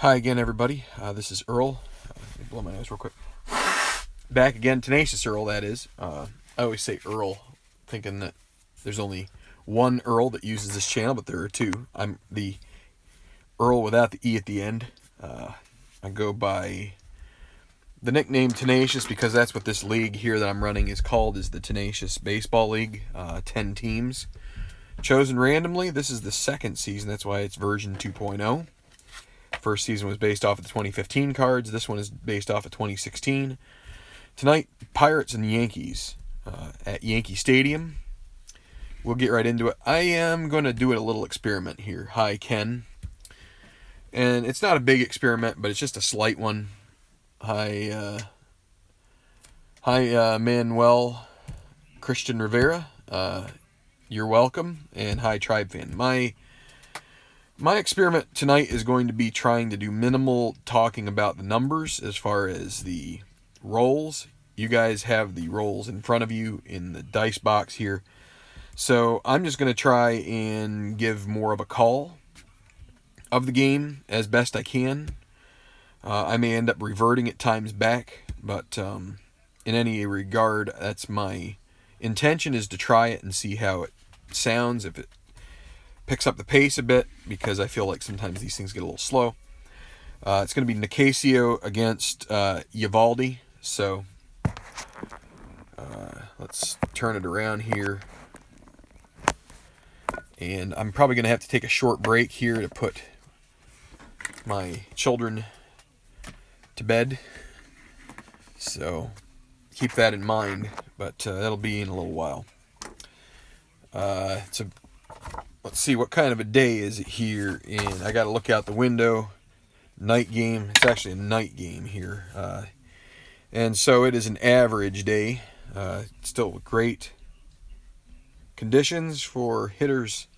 Hi again, everybody. This is Earl. Let me blow my nose real quick. Back again, Tenacious Earl, that is. I always say Earl, thinking that there's only one Earl that uses this channel, but there are two. I'm the Earl without the E at the end. I go by the nickname Tenacious because that's what this league here that I'm running is called, is the Tenacious Baseball League. 10 teams chosen randomly. This is the second season, that's why it's version 2.0. First season was based off of the 2015 cards. This one is based off of 2016. Tonight, Pirates and Yankees at Yankee Stadium. We'll get right into it. I am going to do a little experiment here. Hi, Ken. And it's not a big experiment, but it's just a slight one. Hi, Manuel Christian Rivera. You're welcome. And hi, Tribe Fan. My experiment tonight is going to be trying to do minimal talking about the numbers as far as the rolls. You guys have the rolls in front of you in the dice box here. So I'm just going to try and give more of a call of the game as best I can. I may end up reverting at times back, but in any regard, that's my intention, is to try it and see how it sounds, if it picks up the pace a bit, because I feel like sometimes these things get a little slow. It's going to be Nicasio against Eovaldi. So let's turn it around here. And I'm probably going to have to take a short break here to put my children to bed. So keep that in mind, but that'll be in a little while. Let's see, what kind of a day is it here? And I got to look out the window. Night game. It's actually a night game here. And so it is an average day. Still great conditions for hitters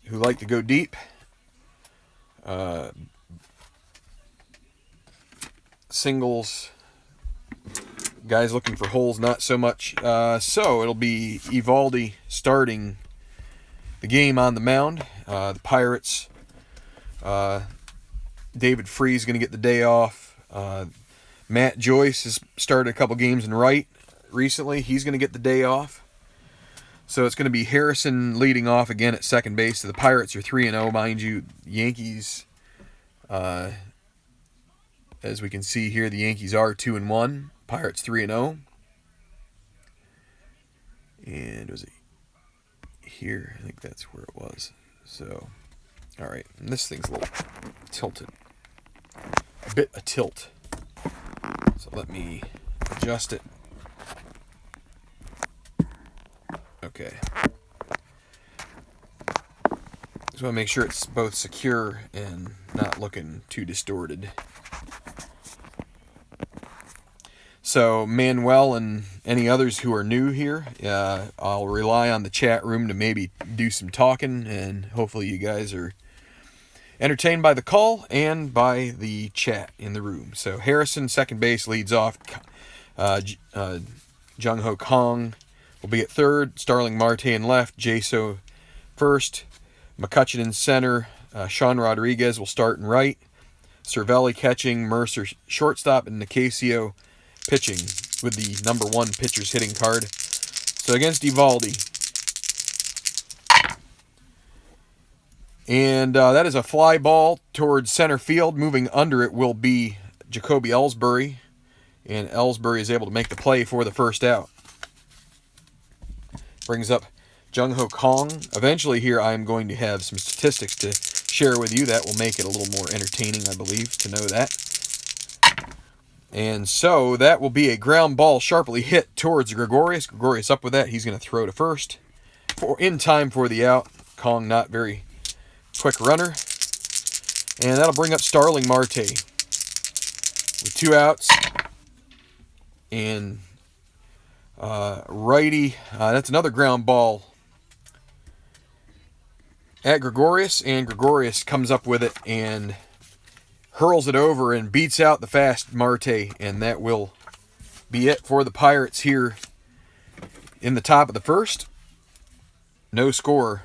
who like to go deep. Singles. Guys looking for holes, not so much. So it'll be Eovaldi starting the game on the mound. The Pirates, David Freese going to get the day off. Matt Joyce has started a couple games in right recently. He's going to get the day off. So it's going to be Harrison leading off again at second base. So the Pirates are 3-0, mind you. Yankees, as we can see here, the Yankees are 2-1. Pirates 3-0. And was it here? I think that's where it was. So, all right. And this thing's a little tilted. A bit a tilt. So let me adjust it. Okay. Just want to make sure it's both secure and not looking too distorted. So Manuel and any others who are new here, I'll rely on the chat room to maybe do some talking, and hopefully you guys are entertained by the call and by the chat in the room. So Harrison, second base, leads off. Jung-Ho Kang will be at third. Starling Marte in left. Jaso first. McCutcheon in center. Sean Rodriguez will start in right. Cervelli catching. Mercer shortstop. And Nicasio pitching with the number 1 pitcher's hitting card. So against Eovaldi. And that is a fly ball towards center field. Moving under it will be Jacoby Ellsbury. And Ellsbury is able to make the play for the first out. Brings up Jung-Ho Kang. Eventually here I'm going to have some statistics to share with you that will make it a little more entertaining, I believe, to know that. And so that will be a ground ball sharply hit towards Gregorius. Gregorius up with that. He's going to throw to first. In time for the out. Kang not very quick runner. And that'll bring up Starling Marte with 2 outs. And righty. That's another ground ball at Gregorius. And Gregorius comes up with it and hurls it over and beats out the fast Marte, and that will be it for the Pirates here in the top of the first. No score.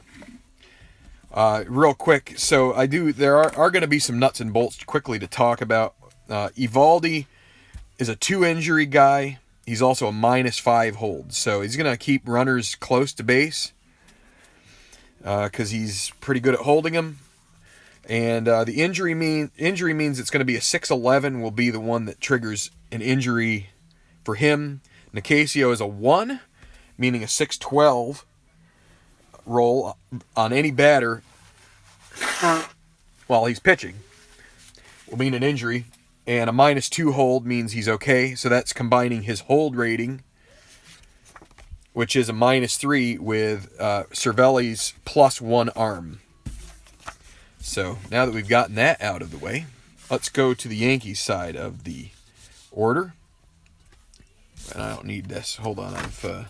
Real quick, so there are going to be some nuts and bolts quickly to talk about. Eovaldi is a 2-injury guy. He's also a -5 hold, so he's going to keep runners close to base because he's pretty good at holding them. And the injury means it's going to be a 6-11 will be the one that triggers an injury for him. Nicasio is a 1, meaning a 6-12 roll on any batter while he's pitching will mean an injury. And a -2 hold means he's okay. So that's combining his hold rating, which is a -3, with Cervelli's +1 arm. So now that we've gotten that out of the way, let's go to the Yankees side of the order. And I don't need this. Hold on, I've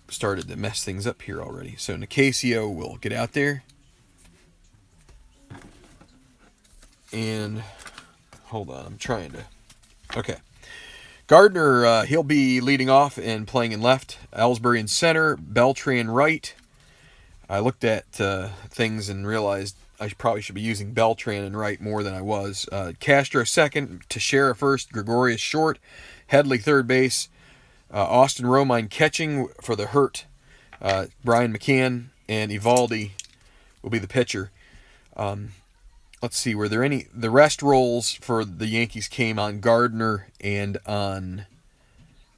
started to mess things up here already. So Nicasio will get out there. And hold on, I'm trying to... Okay. Gardner, he'll be leading off and playing in left. Ellsbury in center. Beltran right. I looked at things and realized I probably should be using Beltran in right more than I was. Castro second. Teixeira first. Gregorius short. Headley third base. Austin Romine catching for the hurt Brian McCann. And Eovaldi will be the pitcher. Let's see, were there any... The rest rolls for the Yankees came on Gardner and on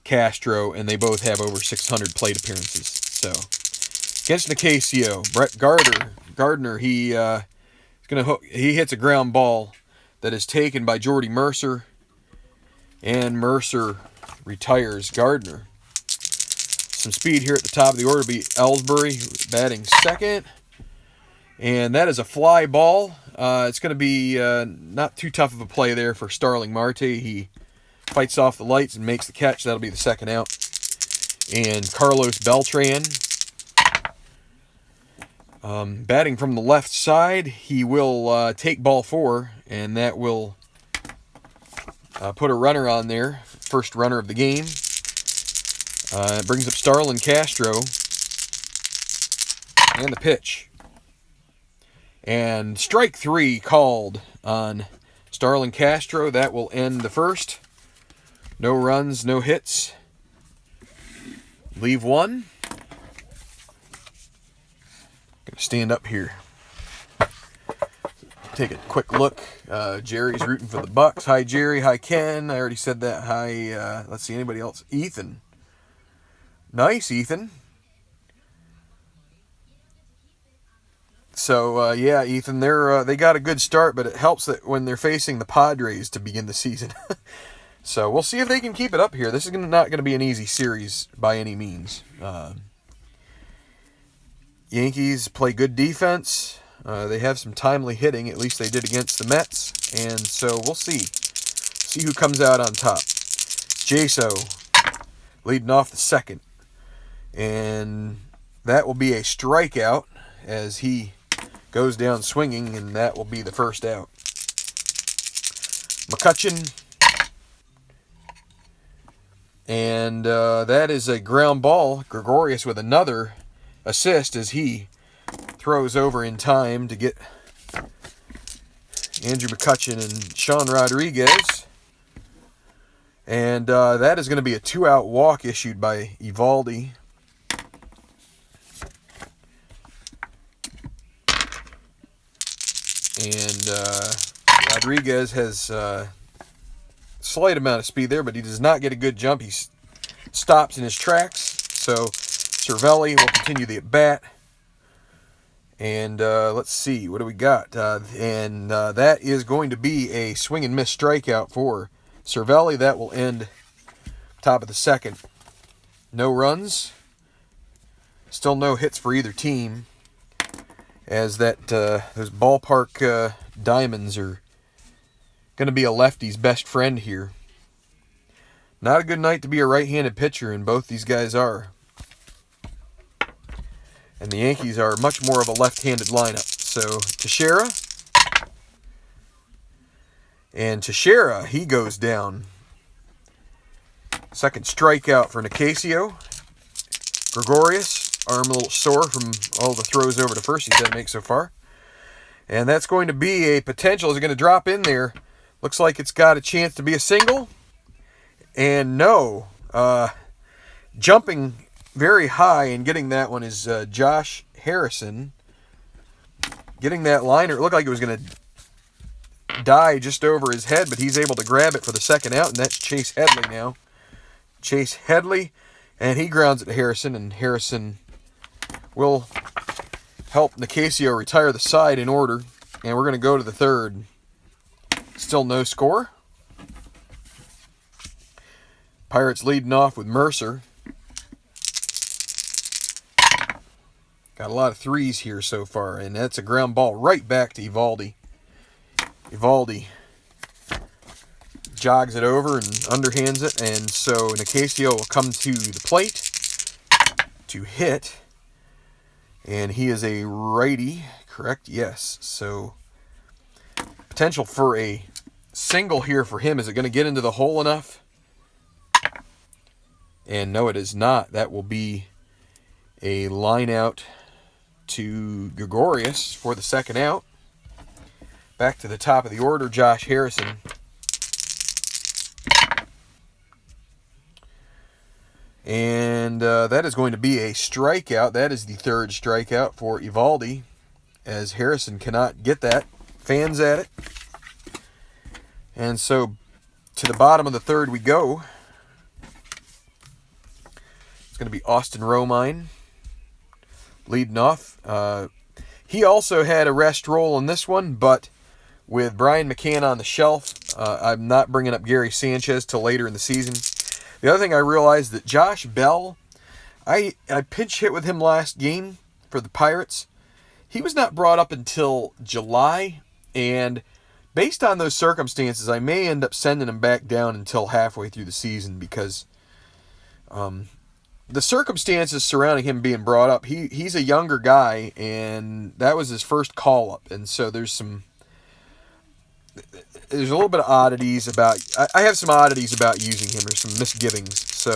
Castro, and they both have over 600 plate appearances. So, against Nicasio, Brett Gardner, he hits a ground ball that is taken by Jordy Mercer, and Mercer retires Gardner. Some speed here at the top of the order will be Ellsbury batting second, and that is a fly ball. It's going to be not too tough of a play there for Starling Marte. He fights off the lights and makes the catch. That'll be the second out. And Carlos Beltran, batting from the left side, he will take ball 4, and that will put a runner on there. First runner of the game. It brings up Starlin Castro. And the pitch. And strike 3 called on Starlin Castro. That will end the first. No runs, no hits. Leave 1. Gonna stand up here. Take a quick look. Jerry's rooting for the Bucks. Hi, Jerry. Hi, Ken. I already said that. Hi, let's see, anybody else? Ethan. Nice, Ethan. So, yeah, Ethan, they got a good start, but it helps that when they're facing the Padres to begin the season. So, we'll see if they can keep it up here. This is not going to be an easy series by any means. Yankees play good defense. They have some timely hitting. At least they did against the Mets. And so, we'll see. See who comes out on top. Jaso leading off the second. And that will be a strikeout as he goes down swinging, and that will be the first out. McCutchen, and that is a ground ball. Gregorius with another assist as he throws over in time to get Andrew McCutchen and Sean Rodriguez. And that is going to be a 2-out walk issued by Eovaldi. And Rodriguez has a slight amount of speed there, but he does not get a good jump. He stops in his tracks. So Cervelli will continue the at-bat. And let's see, what do we got? That is going to be a swing and miss strikeout for Cervelli. That will end top of the second. No runs. Still no hits for either team. As those ballpark diamonds are going to be a lefty's best friend here. Not a good night to be a right-handed pitcher, and both these guys are. And the Yankees are much more of a left-handed lineup. So Teixeira. And Teixeira, he goes down. Second strikeout for Nicasio. Gregorius. arm a little sore from all the throws over to first he's had to make so far. And that's going to be a potential. Is it going to drop in there? Looks like it's got a chance to be a single. And no. Jumping very high and getting that one is Josh Harrison. Getting that liner. It looked like it was going to die just over his head, but he's able to grab it for the second out, and that's Chase Headley now. Chase Headley, and he grounds it to Harrison, and Harrison will help Nicasio retire the side in order, and we're going to go to the third. Still no score. Pirates leading off with Mercer. Got a lot of threes here so far, and that's a ground ball right back to Eovaldi. Eovaldi jogs it over and underhands it, and so Nicasio will come to the plate to hit, and he is a righty, correct? Yes. So potential for a single here for him. Is it going to get into the hole enough? And no, it is not. That will be a line out to Gregorius for the second out. Back to the top of the order, Josh Harrison. And that is going to be a strikeout. That is the third strikeout for Eovaldi, as Harrison cannot get that. Fans at it. And so to the bottom of the third we go. It's going to be Austin Romine leading off. He also had a rest roll in this one, but with Brian McCann on the shelf, I'm not bringing up Gary Sanchez till later in the season. The other thing I realized that Josh Bell, I pinch hit with him last game for the Pirates. He was not brought up until July, and based on those circumstances, I may end up sending him back down until halfway through the season because the circumstances surrounding him being brought up, he's a younger guy, and that was his first call-up, and so there's a little bit of oddities about... I have some oddities about using him. There's some misgivings. So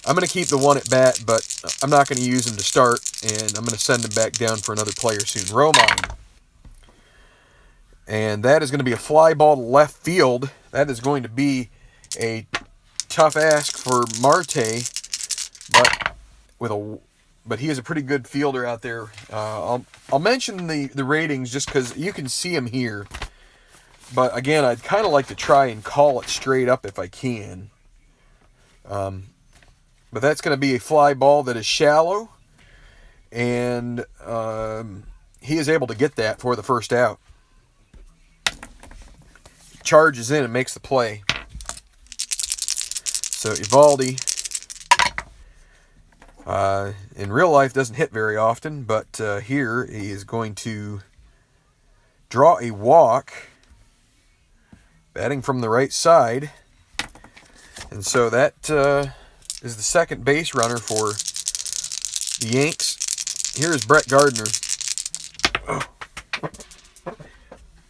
I'm going to keep the one at bat, but I'm not going to use him to start, and I'm going to send him back down for another player soon. Romine. And that is going to be a fly ball to left field. That is going to be a tough ask for Marte, but he is a pretty good fielder out there. I'll mention the ratings just because you can see him here. But again, I'd kind of like to try and call it straight up if I can. But that's going to be a fly ball that is shallow. And he is able to get that for the first out. Charges in and makes the play. So Eovaldi, in real life, doesn't hit very often. But here he is going to draw a walk. Batting from the right side. And so that is the second base runner for the Yanks. Here is Brett Gardner. Oh.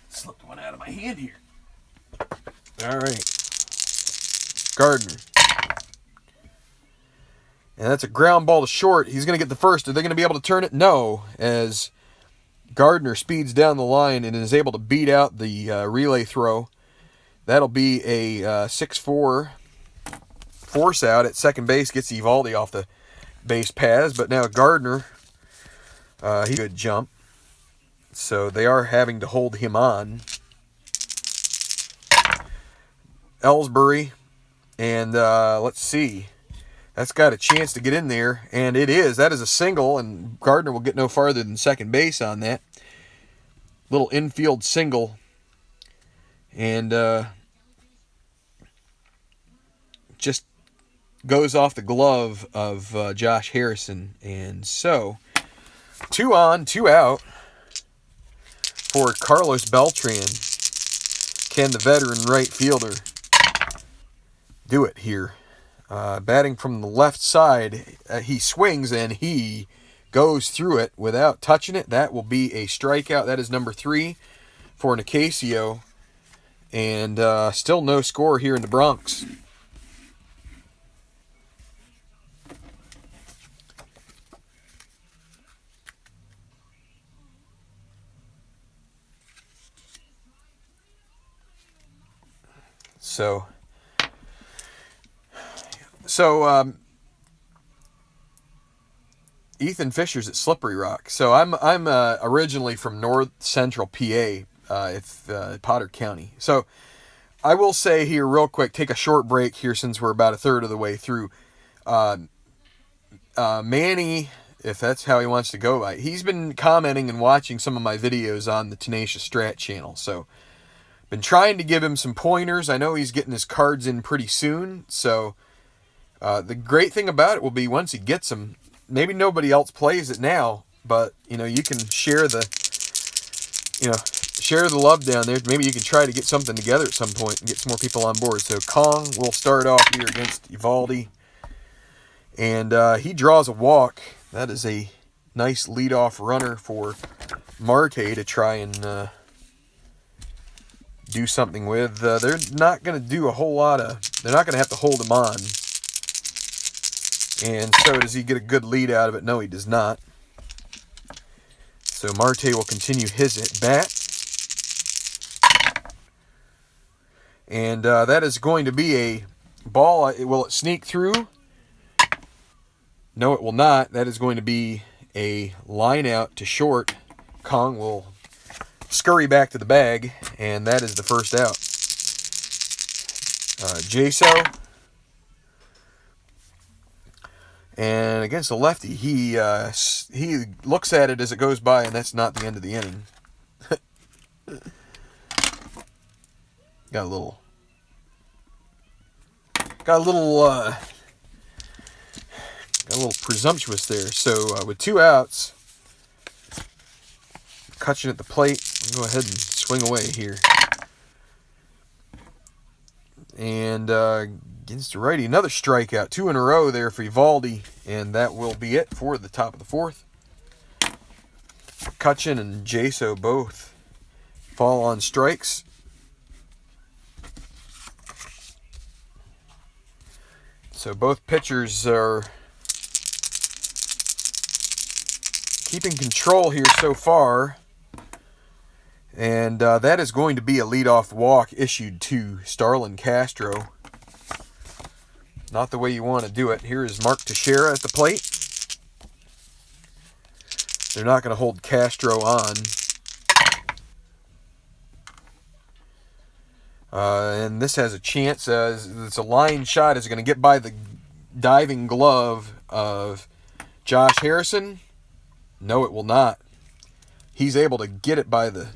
Slipped one out of my hand here. All right. Gardner. And that's a ground ball to short. He's going to get the first. Are they going to be able to turn it? No, as Gardner speeds down the line and is able to beat out the relay throw. That'll be a 6-4 force out at second base. Gets Eovaldi off the base paths. But now Gardner, he could jump. So they are having to hold him on. Ellsbury. And let's see. That's got a chance to get in there. And it is. That is a single. And Gardner will get no farther than second base on that. Little infield single. And just goes off the glove of Josh Harrison. And so, 2 on, 2 out for Carlos Beltran. Can the veteran right fielder do it here? Batting from the left side, he swings and he goes through it without touching it. That will be a strikeout. That is number 3 for Nicasio. And still no score here in the Bronx. So Ethan Fisher's at Slippery Rock. So I'm originally from North Central PA, Potter County. So I will say here real quick, take a short break here since we're about a third of the way through. Manny, if that's how he wants to go by, he's been commenting and watching some of my videos on the Tenacious Strat channel. So been trying to give him some pointers. I know he's getting his cards in pretty soon. So the great thing about it will be once he gets them, maybe nobody else plays it now, but you can share the love down there. Maybe you can try to get something together at some point and get some more people on board. So Kang will start off here against Eovaldi. And he draws a walk. That is a nice leadoff runner for Marte to try and do something with. They're not going to do a whole lot of... They're not going to have to hold him on. And so does he get a good lead out of it? No, he does not. So Marte will continue his at bat. And that is going to be a ball. Will it sneak through? No, it will not. That is going to be a line out to short. Kang will scurry back to the bag, and that is the first out. Jaso. And against the lefty, he looks at it as it goes by, and that's not the end of the inning. Got a little presumptuous there. So with 2 outs, Cutchin at the plate. I'll go ahead and swing away here. And against the righty, another strikeout. 2 in a row there for Eovaldi, and that will be it for the top of the 4th. Cutchin and Jaso both fall on strikes. So both pitchers are keeping control here so far. And that is going to be a leadoff walk issued to Starlin Castro. Not the way you want to do it. Here is Mark Teixeira at the plate. They're not going to hold Castro on. And this has a chance. It's a line shot. Is it going to get by the diving glove of Josh Harrison? No, it will not. He's able to get it by the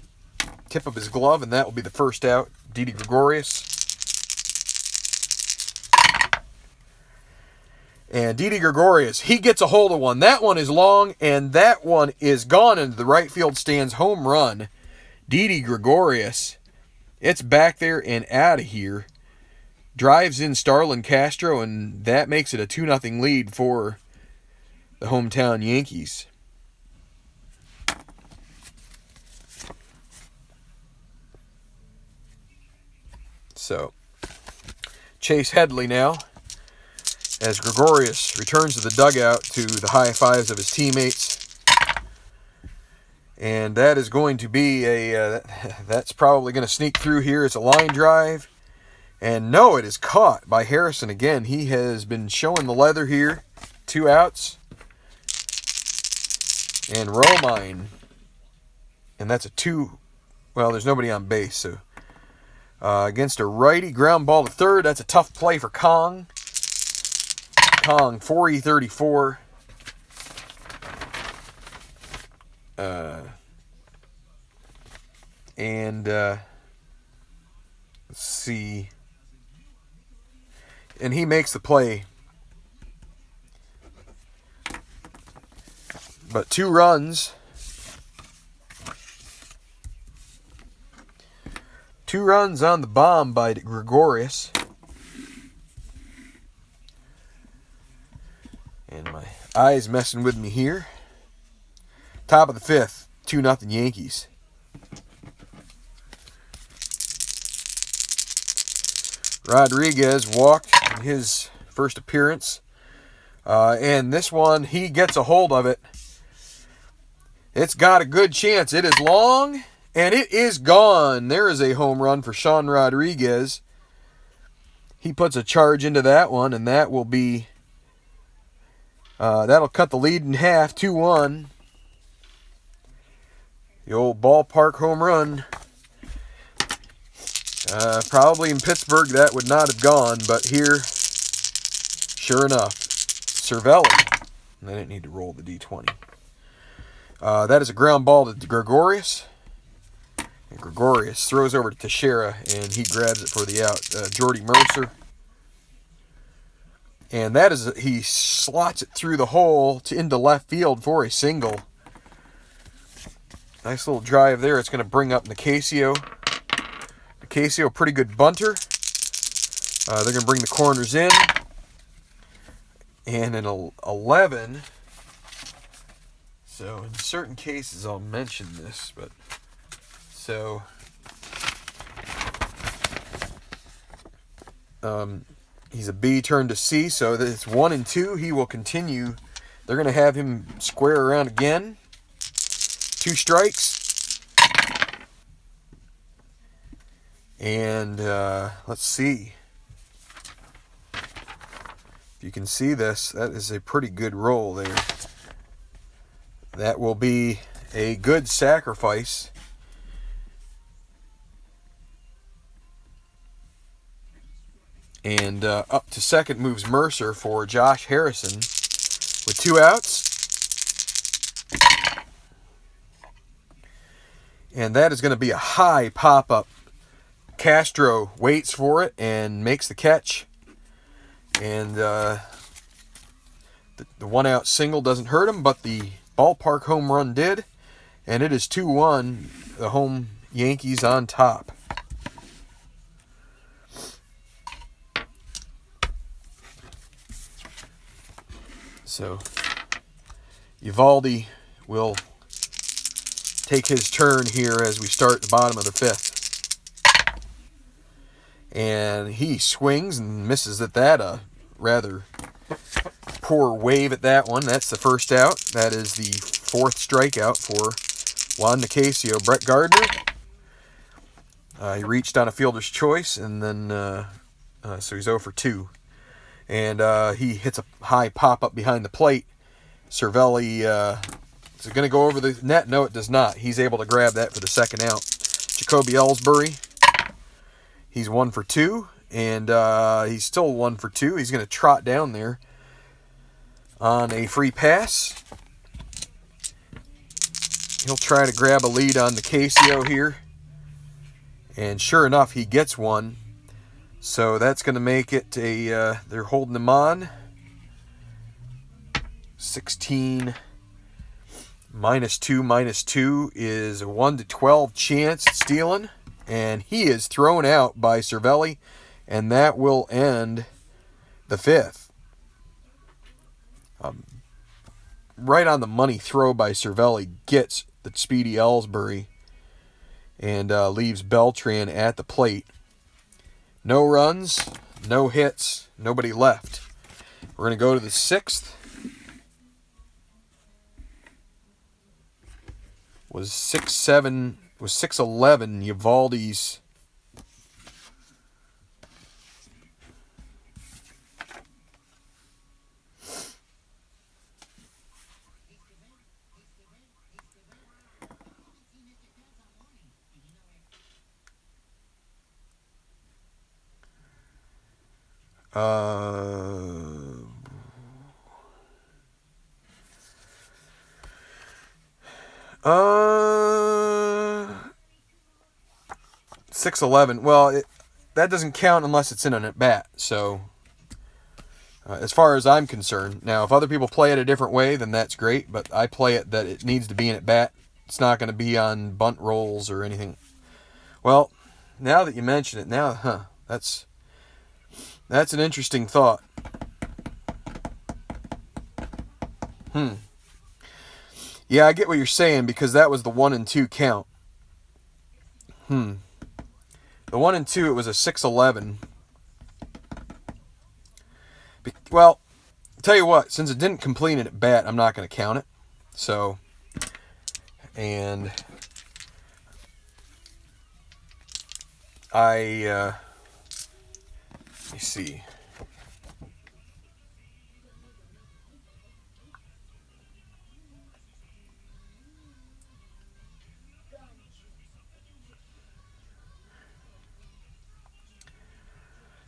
tip of his glove, and that will be the first out. Didi Gregorius. And Didi Gregorius, he gets a hold of one. That one is long, and that one is gone into the right field stands. Home run. Didi Gregorius. It's back there and out of here. Drives in Starlin Castro, and that makes it a 2-0 lead for the hometown Yankees. So, Chase Headley now, as Gregorius returns to the dugout to the high fives of his teammates. And that is going to be that's probably going to sneak through here. It's a line drive. And no, it is caught by Harrison again. He has been showing the leather here. 2 outs. And Romine. And that's a 2. Well, there's nobody on base, so... against a righty, ground ball to third. That's a tough play for Kang. Kang, 4E34. Let's see. And he makes the play. But 2 runs. 2 runs on the bomb by Gregorius. And my eye's messing with me here. Top of the 5th, 2-0 Yankees. Rodriguez walked in his first appearance. And this one, he gets a hold of it. It's got a good chance. It is long. And it is gone. There is a home run for Sean Rodriguez. he puts a charge into that one, and that will be, that'll cut the lead in half, 2-1. The old ballpark home run. Probably in Pittsburgh that would not have gone, but here, sure enough, Cervelli. And I didn't need to roll the D20. That is a ground ball to Gregorius. And Gregorius throws over to Teixeira, and he grabs it for the out. Jordy Mercer. And that is, he slots it through the hole into left field for a single. Nice little drive there. It's going to bring up Nicasio. Nicasio, pretty good bunter. They're going to bring the corners in. And an 11. So in certain cases I'll mention this, but so he's a B turned to C, so it's 1 and 2. He will continue. They're going to have him square around again. 2 strikes. And let's see. If you can see this, that is a pretty good roll there. That will be a good sacrifice. And up to second moves Mercer for Josh Harrison with 2 outs. And that is going to be a high pop-up. Castro waits for it and makes the catch. And the 1-out single doesn't hurt him, but the ballpark home run did. And it is 2-1, the home Yankees on top. So Eovaldi will take his turn here as we start the bottom of the 5th. And he swings and misses at that. A rather poor wave at that one. That's the first out. That is the 4th strikeout for Juan Nicasio. Brett Gardner. He reached on a fielder's choice, and then so he's 0 for 2. And he hits a high pop-up behind the plate. Cervelli, is it going to go over the net? No, it does not. He's able to grab that for the 2nd out. Jacoby Ellsbury, he's 1 for 2, and he's still 1 for 2. He's going to trot down there on a free pass. He'll try to grab a lead on Nicasio here. And sure enough, he gets one. So that's going to make it a, they're holding him on. 16 -2 is a 1 to 12 chance at stealing. And he is thrown out by Cervelli. And that will end the 5th. Right on the money throw by Cervelli gets the speedy Ellsbury. And leaves Beltran at the plate. No runs, no hits, nobody left. We're going to go to the 6th. Was 6-11 Eovaldi's $6.11. Well, that doesn't count unless it's in an at-bat. So, as far as I'm concerned, now if other people play it a different way, then that's great. But I play it that it needs to be an at-bat. It's not going to be on bunt rolls or anything. Well, now that you mention it, that's an interesting thought. Yeah, I get what you're saying because that was the 1 and 2 count. The 1 and 2, it was a 6-11. Well, tell you what, since it didn't complete an at bat, I'm not going to count it. So, and let me see.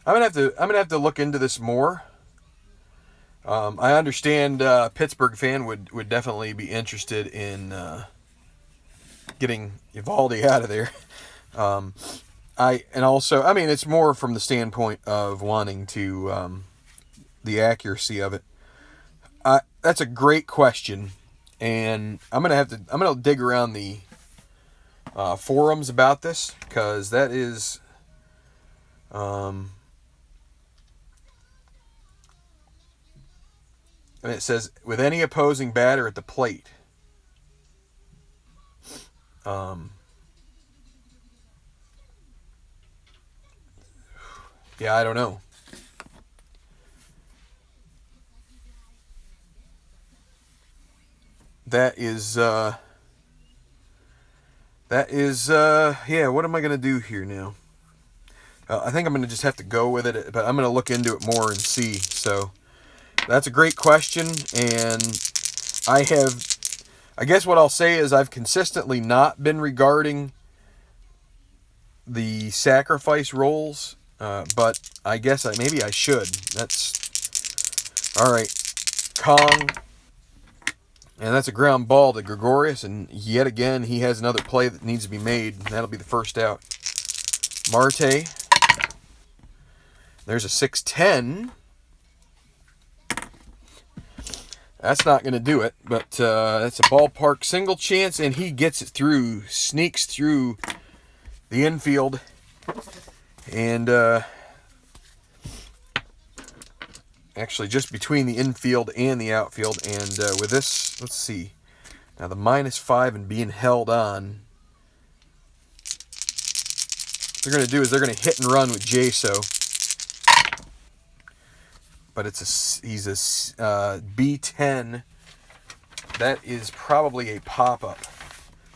I'm gonna have to look into this more. I understand a Pittsburgh fan would definitely be interested in getting Eovaldi out of there. I mean, it's more from the standpoint of wanting to the accuracy of it. That's a great question, and I'm gonna dig around the forums about this, because that is and it says with any opposing batter at the plate. Yeah, I don't know. That is yeah, what am I going to do here now? I think I'm going to just have to go with it, but I'm going to look into it more and see. So that's a great question, and I guess what I'll say is I've consistently not been regarding the sacrifice rolls, but I guess maybe I should. That's all right. Kang, and that's a ground ball to Gregorius, and yet again he has another play that needs to be made, and that'll be the first out. Marte, there's a 6-10. That's not going to do it, but that's a ballpark single chance, and he gets it through, sneaks through the infield, and actually just between the infield and the outfield. And with this, let's see, now the -5 and being held on, what they're going to do is they're going to hit and run with Jaso. But he's a B10. That is probably a pop-up.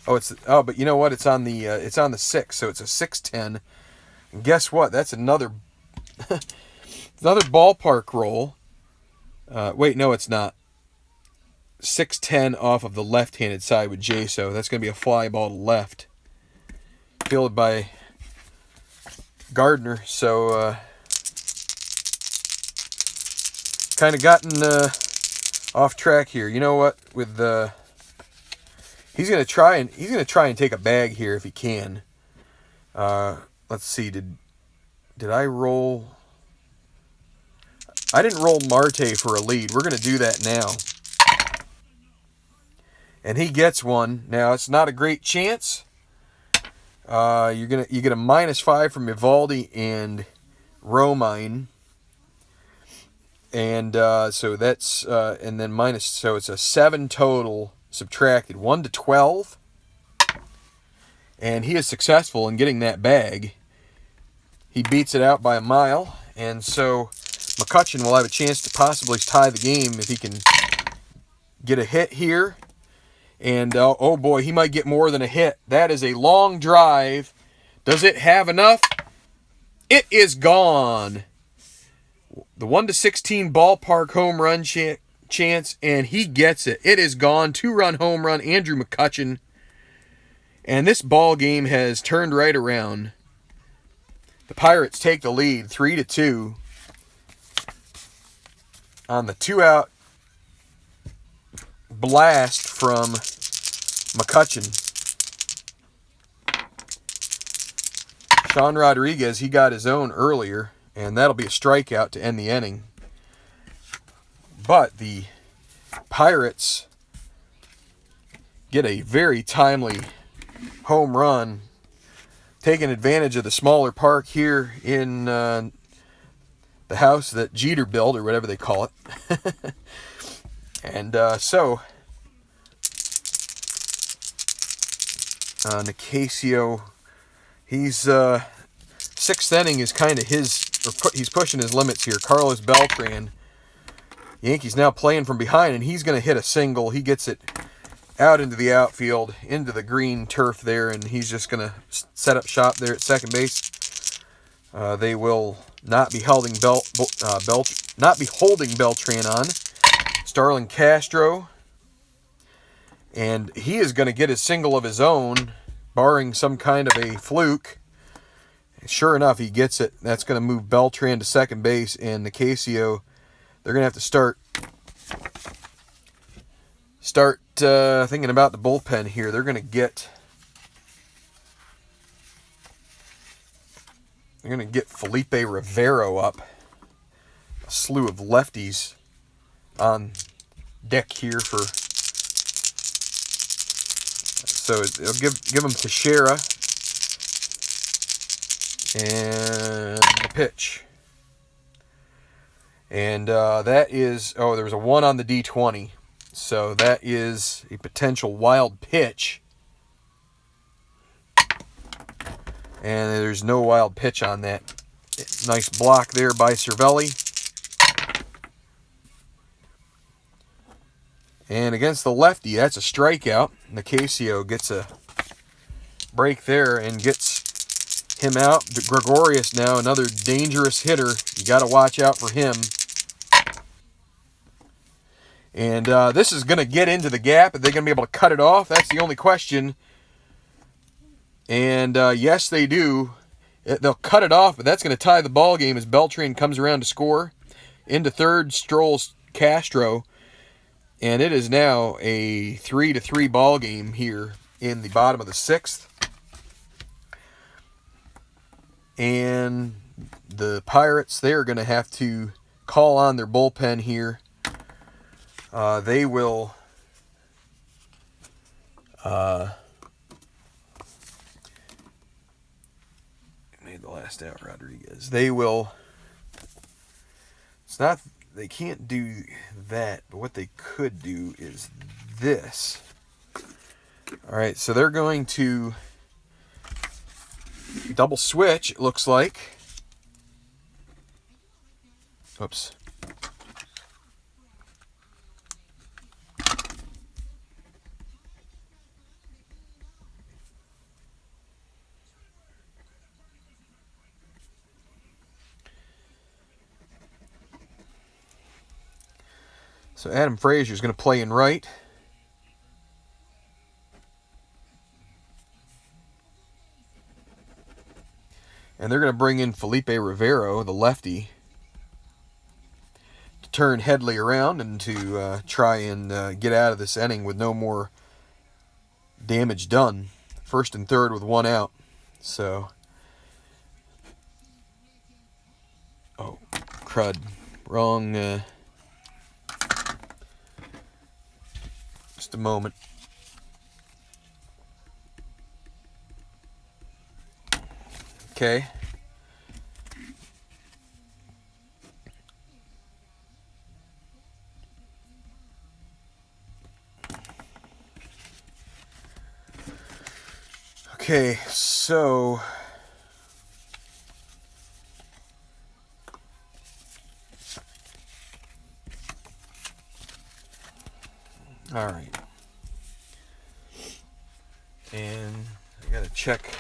But you know what? It's on the 6, so it's a 6-10. And guess what? That's another another ballpark roll. Wait, no, it's not. 6-10 off of the left-handed side with Jaso. That's going to be a fly ball to left, fielded by Gardner. So kind of gotten off track here. You know what? With he's gonna try and take a bag here if he can. Let's see. Did I roll? I didn't roll Marte for a lead. We're gonna do that now, and he gets one. Now it's not a great chance. You get a -5 from Eovaldi and Romine. And so that's and then minus, so it's a 7 total subtracted, 1 to 12, and he is successful in getting that bag. He beats it out by a mile, and so McCutchen will have a chance to possibly tie the game if he can get a hit here. And oh boy, he might get more than a hit. That is a long drive. Does it have enough? It is gone. The 1 to 16 ballpark home run chance, and he gets it. It is gone. 2-run home run, Andrew McCutchen. And this ball game has turned right around. The Pirates take the lead 3-2 on the 2-out blast from McCutchen. Sean Rodriguez, he got his own earlier, and that'll be a strikeout to end the inning. But the Pirates get a very timely home run, taking advantage of the smaller park here in the house that Jeter built, or whatever they call it. And so Nicasio, he's 6th inning is kind of he's pushing his limits here. Carlos Beltran, Yankees now playing from behind, and he's going to hit a single. He gets it out into the outfield, into the green turf there, and he's just going to set up shop there at second base. They will not be holding Beltran on. Starlin Castro, and he is going to get a single of his own, barring some kind of a fluke. Sure enough, he gets it. That's going to move Beltran to second base, and Nicasio, they're going to have to start thinking about the bullpen here. They're going to get Felipe Rivero up. A slew of lefties on deck here for. So it'll give him Teixeira and the pitch. And that is, there was a 1 on the D20. So that is a potential wild pitch. And there's no wild pitch on that. Nice block there by Cervelli. And against the lefty, that's a strikeout. Nicasio gets a break there and gets him out. Gregorius now, another dangerous hitter. You got to watch out for him. And this is going to get into the gap. Are they going to be able to cut it off? That's the only question. And yes, they do. They'll cut it off, but that's going to tie the ball game as Beltran comes around to score. Into third strolls Castro. And it is now a 3-3 ball game here in the bottom of the 6th. And the Pirates, they're going to have to call on their bullpen here. They will made the last out, Rodriguez. They will. It's not. They can't do that, but what they could do is this. All right, so they're going to double switch, it looks like. Oops. So Adam Frazier is going to play in right. And they're going to bring in Felipe Rivero, the lefty, to turn Headley around and to try and get out of this inning with no more damage done. First and third with 1 out. So, oh, crud. Wrong. Just a moment. Okay. Okay, so all right. And I got to check.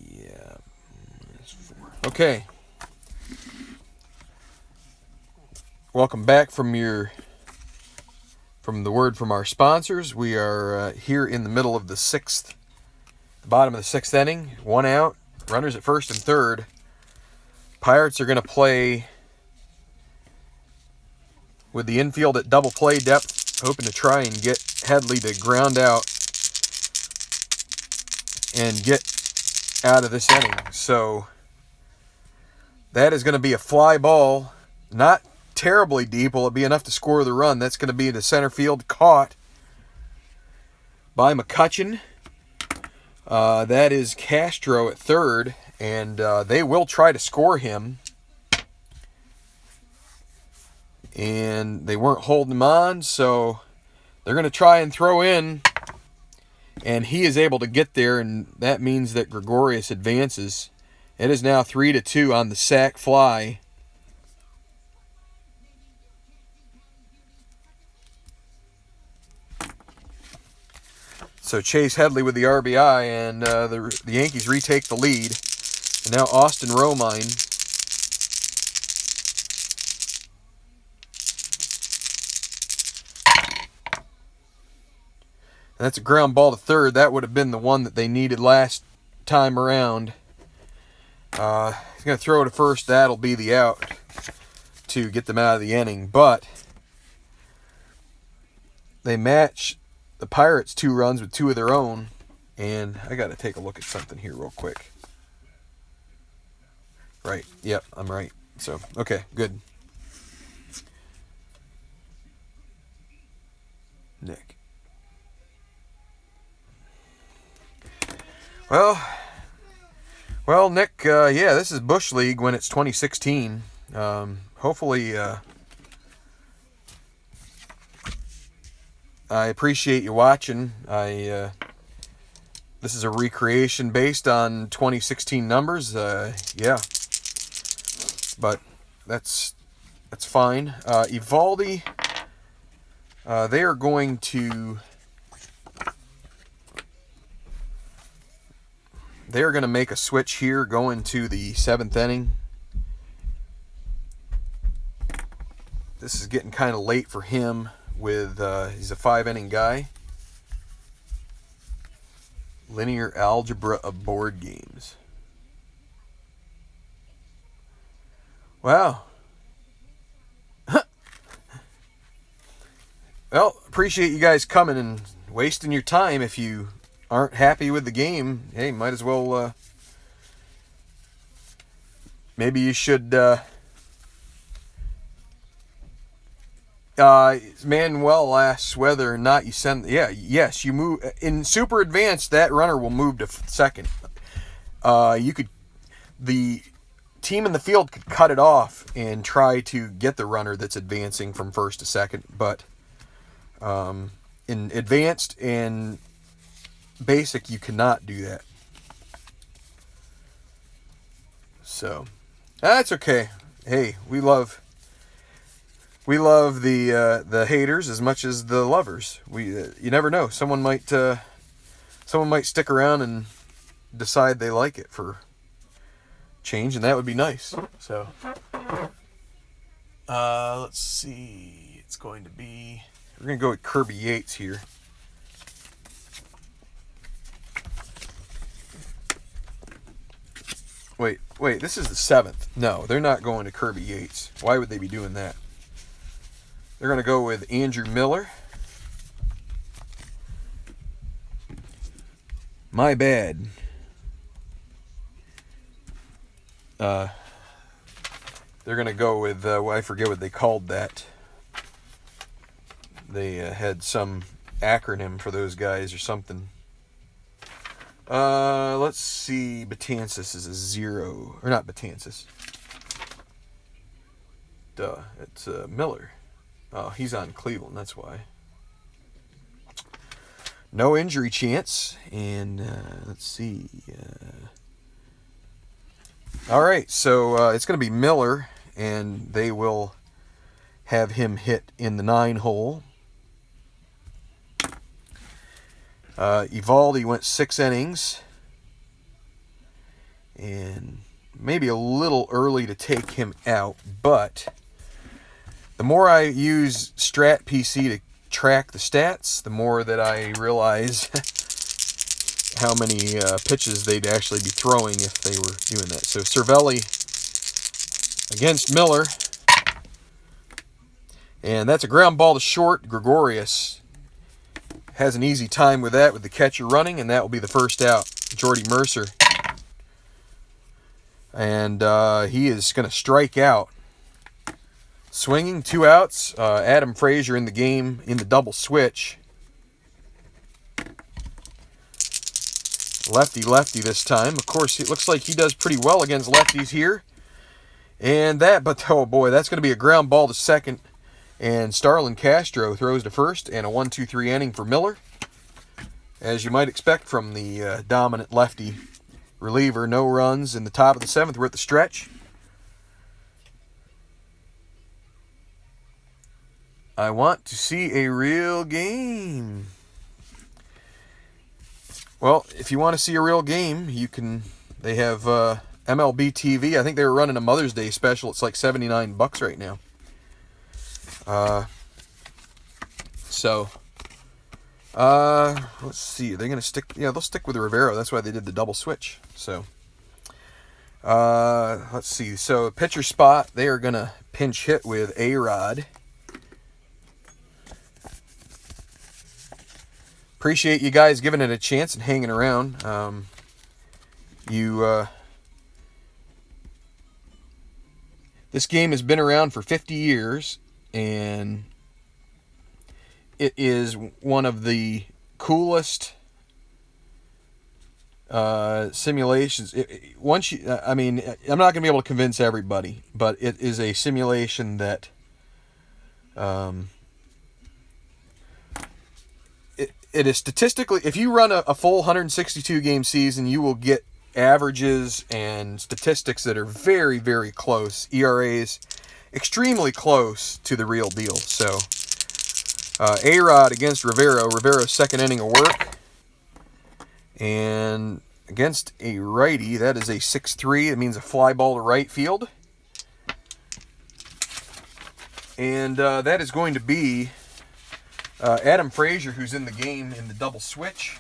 Yeah. Okay. Welcome back from the word from our sponsors. We are here in the middle of the 6th, the bottom of the 6th inning. 1 out. Runners at first and third. Pirates are going to play with the infield at double play depth, hoping to try and get Headley to ground out and get out of this inning. So that is going to be a fly ball, not terribly deep. Will it be enough to score the run? That's going to be into center field, caught by McCutcheon. That is Castro at third, and they will try to score him. And they weren't holding him on, so they're going to try and throw in. And he is able to get there, and that means that Gregorius advances. It is now 3-2 on the sac fly. So Chase Headley with the RBI, and the Yankees retake the lead. And now Austin Romine. And that's a ground ball to third. That would have been the one that they needed last time around. He's going to throw to first. That'll be the out to get them out of the inning. But they match the Pirates 2 runs with 2 of their own. And I got to take a look at something here real quick. Right. Yep, I'm right. So, okay, good. Nick. Well, Nick, yeah, this is Bush League when it's 2016. Hopefully, I appreciate you watching. This is a recreation based on 2016 numbers. Yeah, but that's fine. Evaldi, they are going to. They're going to make a switch here, going to the 7th inning. This is getting kind of late for him. He's a 5-inning guy. Linear algebra of board games. Wow. Well, appreciate you guys coming and wasting your time. If you aren't happy with the game, hey, might as well, maybe you should, Manuel asks whether or not you send, yes, you move, in Super Advanced, that runner will move to second. The team in the field could cut it off and try to get the runner that's advancing from first to second, but, in Advanced and Basic, you cannot do that. So, that's okay. Hey, we love the haters as much as the lovers. You never know. Someone might stick around and decide they like it for change, and that would be nice. So, let's see. It's going to be. We're going to go with Kirby Yates here. Wait, this is the 7th. No, they're not going to Kirby Yates. Why would they be doing that? They're going to go with Andrew Miller. My bad. They're going to go with, I forget what they called that. They had some acronym for those guys or something. Let's see. Betances is a 0. Or not Betances. Duh. It's Miller. Oh, he's on Cleveland. That's why. No injury chance. And let's see. All right. So it's going to be Miller. And they will have him hit in the 9 hole. Evaldi went 6 innings, and maybe a little early to take him out, but the more I use Strat PC to track the stats, the more that I realize how many pitches they'd actually be throwing if they were doing that. So Cervelli against Miller, and that's a ground ball to short. Gregorius has an easy time with that, with the catcher running, and that will be the first out. Jordy Mercer. And he is going to strike out. Swinging, 2 outs. Adam Frazier in the game in the double switch. Lefty this time. Of course, it looks like he does pretty well against lefties here. And but oh boy, that's going to be a ground ball to second. And Starlin Castro throws to first, and a 1-2-3 inning for Miller. As you might expect from the dominant lefty reliever. No runs in the top of the 7th. We're at the stretch. I want to see a real game. Well, if you want to see a real game, you can. They have MLB TV. I think they were running a Mother's Day special. It's like $79 right now. So, let's see. They're gonna stick. Yeah, they'll stick with Rivero. That's why they did the double switch. So, let's see. So, pitcher spot. They are gonna pinch hit with A-Rod. Appreciate you guys giving it a chance and hanging around. This game has been around for 50 years, and it is one of the coolest simulations. I mean, I'm not going to be able to convince everybody, but it is a simulation that it is statistically, if you run a full 162 game season, you will get averages and statistics that are very, very close. ERAs extremely close to the real deal. So, A-Rod against Rivero. Rivero's second inning of work. And against a righty, that is a 6-3. It means a fly ball to right field. And that is going to be Adam Frazier, who's in the game in the double switch.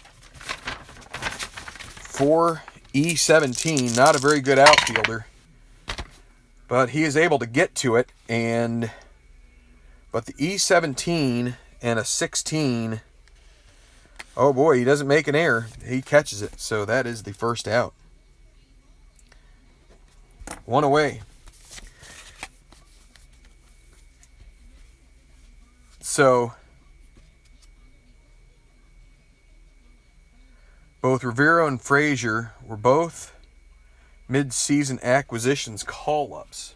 For E17, not a very good outfielder, but he is able to get to it. But the E17 and a 16, oh boy, he doesn't make an error. He catches it, so that is the first out. One away. So both Rivero and Frazier were both mid-season acquisitions call-ups.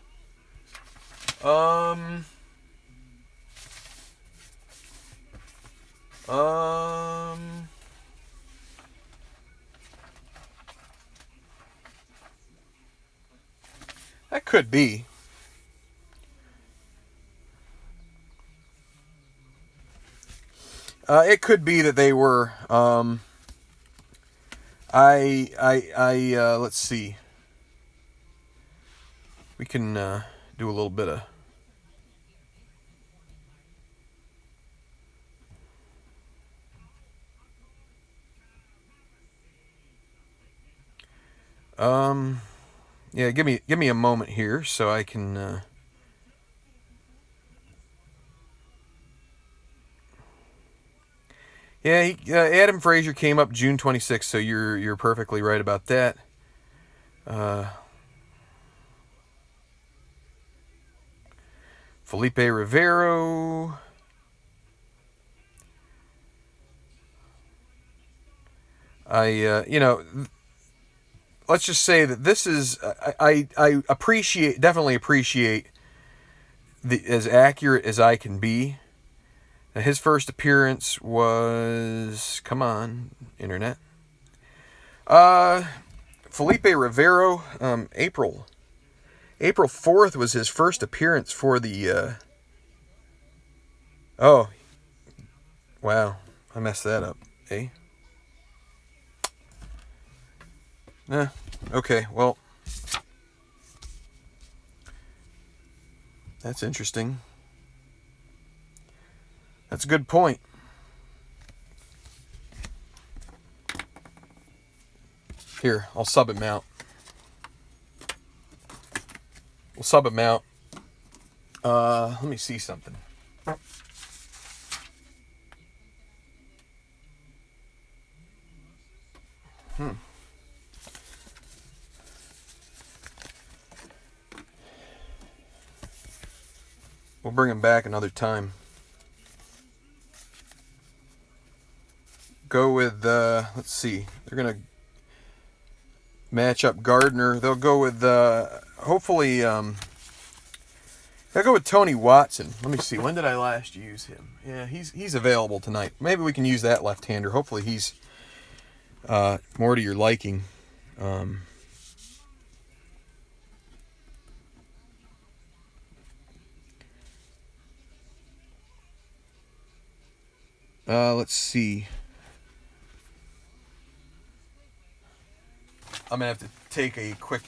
That could be. It could be that they were. Let's see. We can do a little bit of. Yeah, give me a moment here so I can. Yeah, Adam Frazier came up June 26th, so you're perfectly right about that. Felipe Rivero. Let's just say that this is I definitely appreciate as accurate as I can be. Now, his first appearance was, come on, internet. Felipe Rivero, April 4th was his first appearance for the. Oh, wow, I messed that up. Eh? Okay, well, that's interesting. That's a good point. Here, I'll sub him out. We'll sub him out. Let me see something. We'll bring him back another time. Go with, let's see. They're going to match up Gardner. They'll go with, hopefully, they'll go with Tony Watson. Let me see. When did I last use him? Yeah, he's available tonight. Maybe we can use that left-hander. Hopefully he's more to your liking. Let's see. I'm going to have to take a quick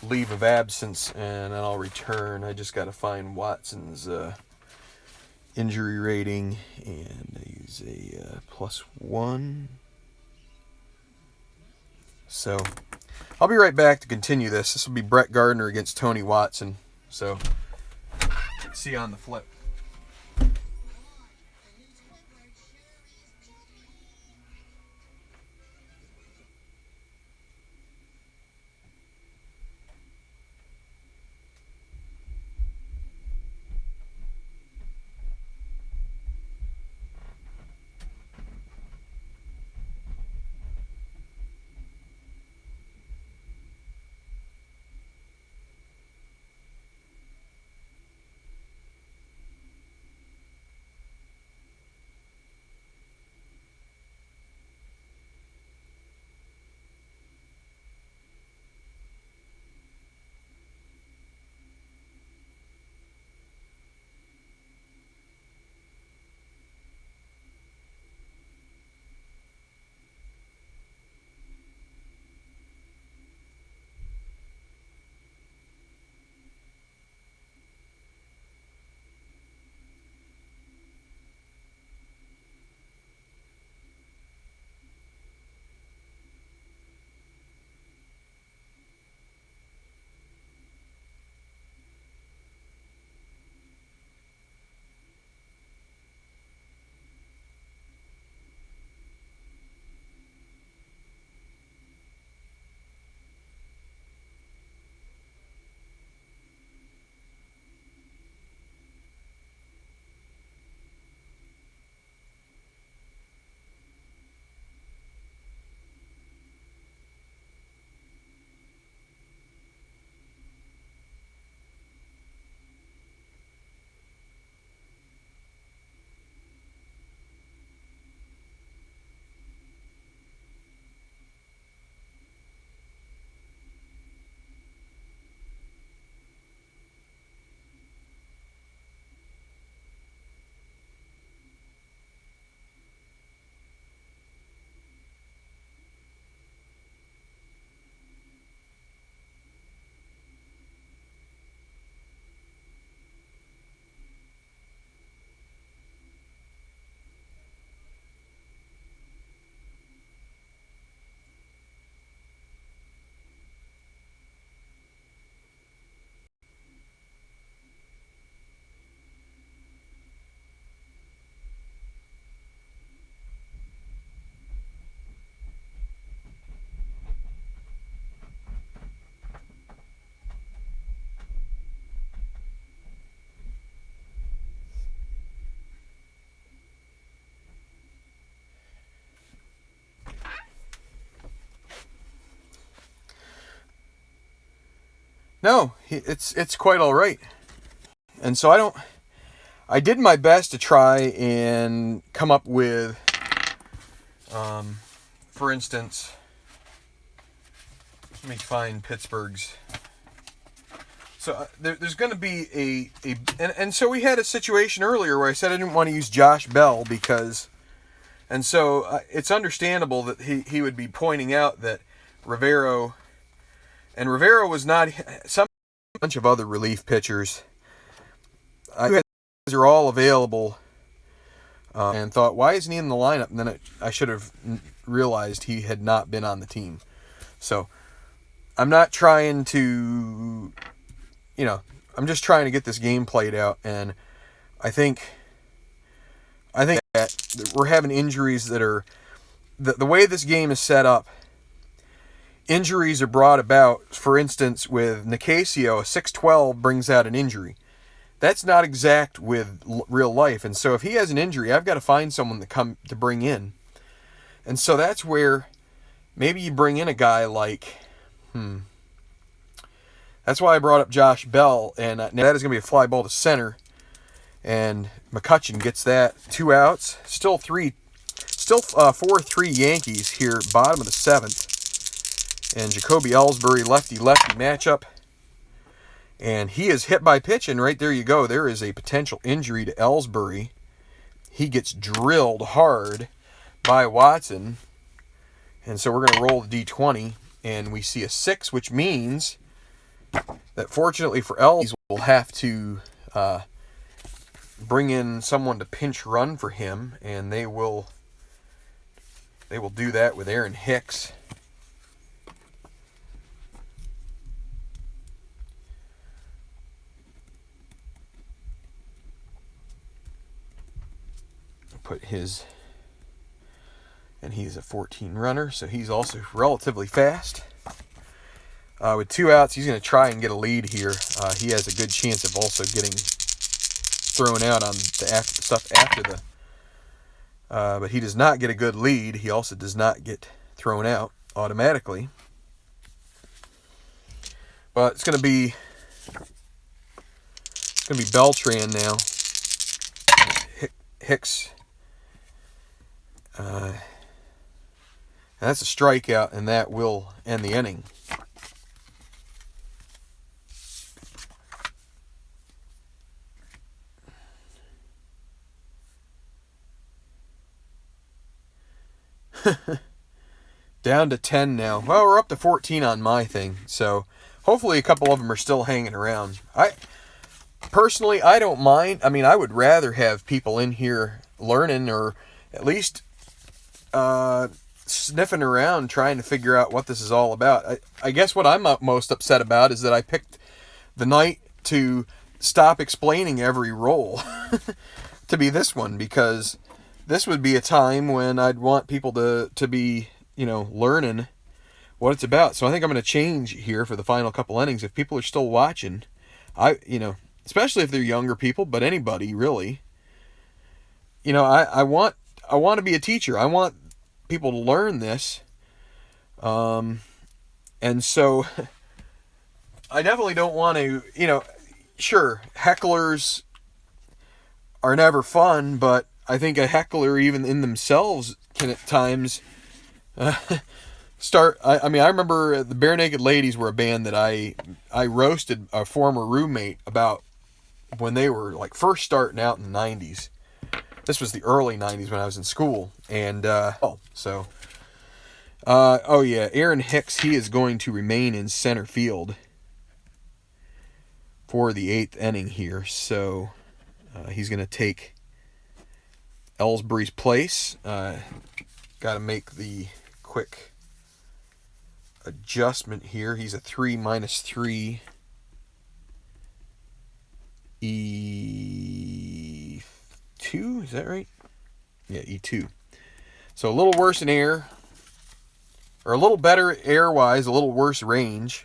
leave of absence, and then I'll return. I just got to find Watson's injury rating, and I use a +1. So I'll be right back to continue this. This will be Brett Gardner against Tony Watson. So see you on the flip. No, it's quite all right. And so I did my best to try and come up with, for instance, let me find Pittsburgh's. So there's going to be and so we had a situation earlier where I said I didn't want to use Josh Bell because, and so it's understandable that he would be pointing out that Rivero was not, some bunch of other relief pitchers. Are all available, and thought, why isn't he in the lineup? And then I should have realized he had not been on the team. So I'm not trying to, I'm just trying to get this game played out. And I think that we're having injuries that are, the way this game is set up, injuries are brought about. For instance, with Nicasio, a 6-12 brings out an injury. That's not exact with real life. And so if he has an injury, I've got to find someone to bring in. And so that's where maybe you bring in a guy like, that's why I brought up Josh Bell. And now that is going to be a fly ball to center. And McCutchen gets that. 2 outs. Still 4-3 Yankees here, bottom of the 7th. And Jacoby Ellsbury, lefty-lefty matchup. And he is hit by pitch, and right there you go. There is a potential injury to Ellsbury. He gets drilled hard by Watson. And so we're going to roll the D20. and we see a 6, which means that fortunately for Els, we'll have to bring in someone to pinch run for him, and they will do that with Aaron Hicks. And he's a 14 runner, so he's also relatively fast. With 2 outs, he's going to try and get a lead here. He has a good chance of also getting thrown out on the stuff after the... but he does not get a good lead. He also does not get thrown out automatically. But it's going to be Beltran now. Hicks. And that's a strikeout, and that will end the inning. Down to 10 now. Well, we're up to 14 on my thing, so hopefully a couple of them are still hanging around. Personally, I don't mind. I mean, I would rather have people in here learning, or at least sniffing around trying to figure out what this is all about. I guess what I'm most upset about is that I picked the night to stop explaining every roll to be this one, because this would be a time when I'd want people to be, learning what it's about. So I think I'm going to change here for the final couple innings. If people are still watching, especially if they're younger people, but anybody really, I want to be a teacher. I want people to learn this. And so I definitely don't want to, sure, hecklers are never fun, but I think a heckler even in themselves can at times start. I remember the Bare Naked Ladies were a band that I roasted a former roommate about when they were like first starting out in the 90s. This was the early 90s when I was in school. And, Aaron Hicks, he is going to remain in center field for the 8th inning here. So, he's going to take Ellsbury's place. Got to make the quick adjustment here. He's a 3 -3 E2, is that right? Yeah, E2. So a little worse in air, or a little better air-wise, a little worse range.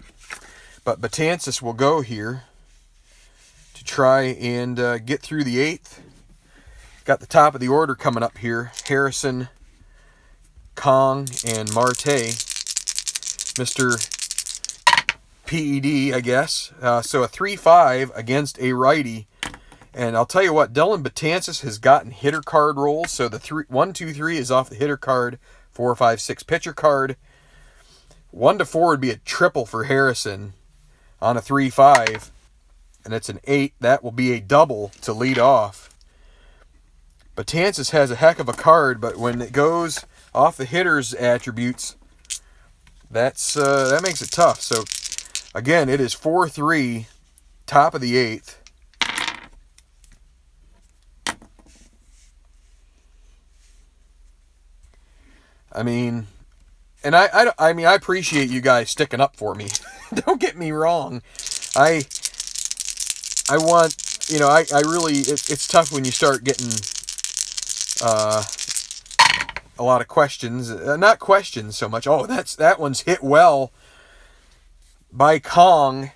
But Betances will go here to try and get through the 8th. Got the top of the order coming up here. Harrison, Kang, and Marte. Mr. PED, I guess. So a 3-5 against a righty. And I'll tell you what, Dylan Betances has gotten hitter card rolls. So the 1, 2, 3 is off the hitter card. 4, 5, 6 pitcher card. 1 to 4 would be a triple for Harrison on a 3-5. And it's an 8. That will be a double to lead off. Betances has a heck of a card, but when it goes off the hitter's attributes, that makes it tough. So again, it is 4-3, top of the 8th. I mean, and I appreciate you guys sticking up for me. Don't get me wrong. I want, I really, it's tough when you start getting a lot of questions. Not questions so much. Oh, that one's hit well by Kang.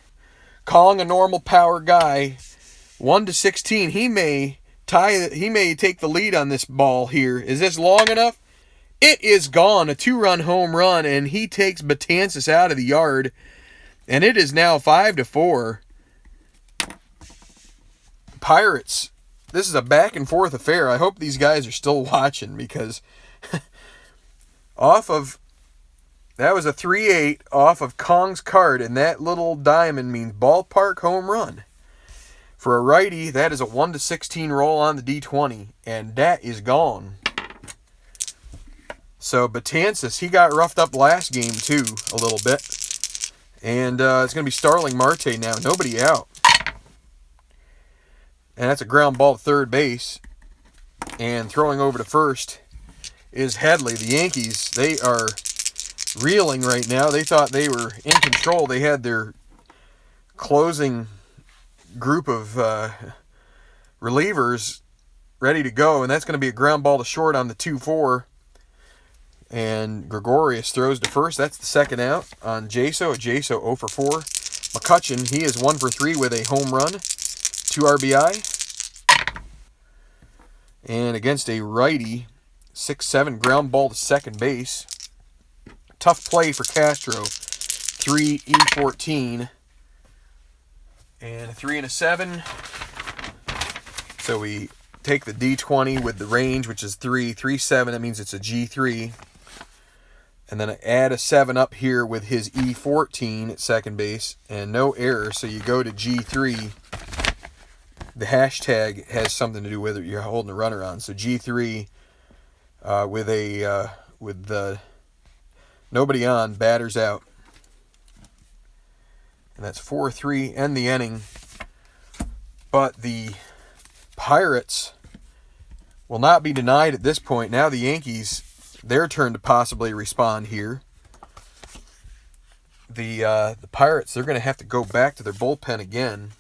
Kang, a normal power guy. 1 to 16. He may take the lead on this ball here. Is this long enough? It is gone. A 2-run home run, and he takes Betances out of the yard. And it is now 5-4. Pirates. This is a back and forth affair. I hope these guys are still watching, because that was a 3-8 off of Kang's card, and that little diamond means ballpark home run. For a righty, that is a 1 to 16 roll on the D20, and that is gone. So Betances, he got roughed up last game too a little bit. And it's going to be Starling Marte now. Nobody out. And that's a ground ball to third base. And throwing over to first is Headley. The Yankees, they are reeling right now. They thought they were in control. They had their closing group of relievers ready to go. And that's going to be a ground ball to short on the 2-4. And Gregorius throws to first. That's the second out on Jaso. Jaso 0 for 4. McCutchen, he is 1 for 3 with a home run. 2 RBI. And against a righty, 6-7 ground ball to second base. Tough play for Castro. 3 E14. And a 3 and a 7. So we take the D20 with the range, which is 3. 3-7, that means it's a G3. And then I add a 7 up here with his E14 at second base. And no error, so you go to G3. The hashtag has something to do with it. You're holding a runner on. So G3 with the nobody on, batters out. And that's 4-3, end the inning. But the Pirates will not be denied at this point. Now the Yankees, their turn to possibly respond here. The Pirates, they're going to have to go back to their bullpen again.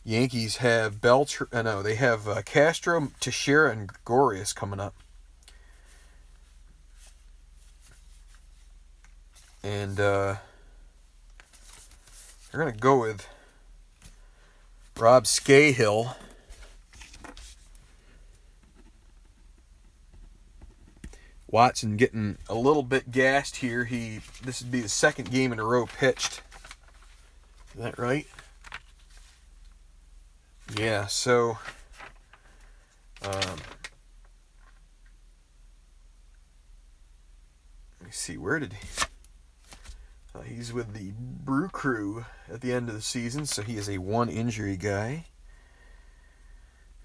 Yankees have they have Castro, Teixeira, and Gregorius coming up. And they're going to go with Rob Scahill. Watson getting a little bit gassed here. This would be the second game in a row pitched. Is that right? Yeah, so let me see, where did he... he's with the Brew Crew at the end of the season, so he is a 1 injury guy.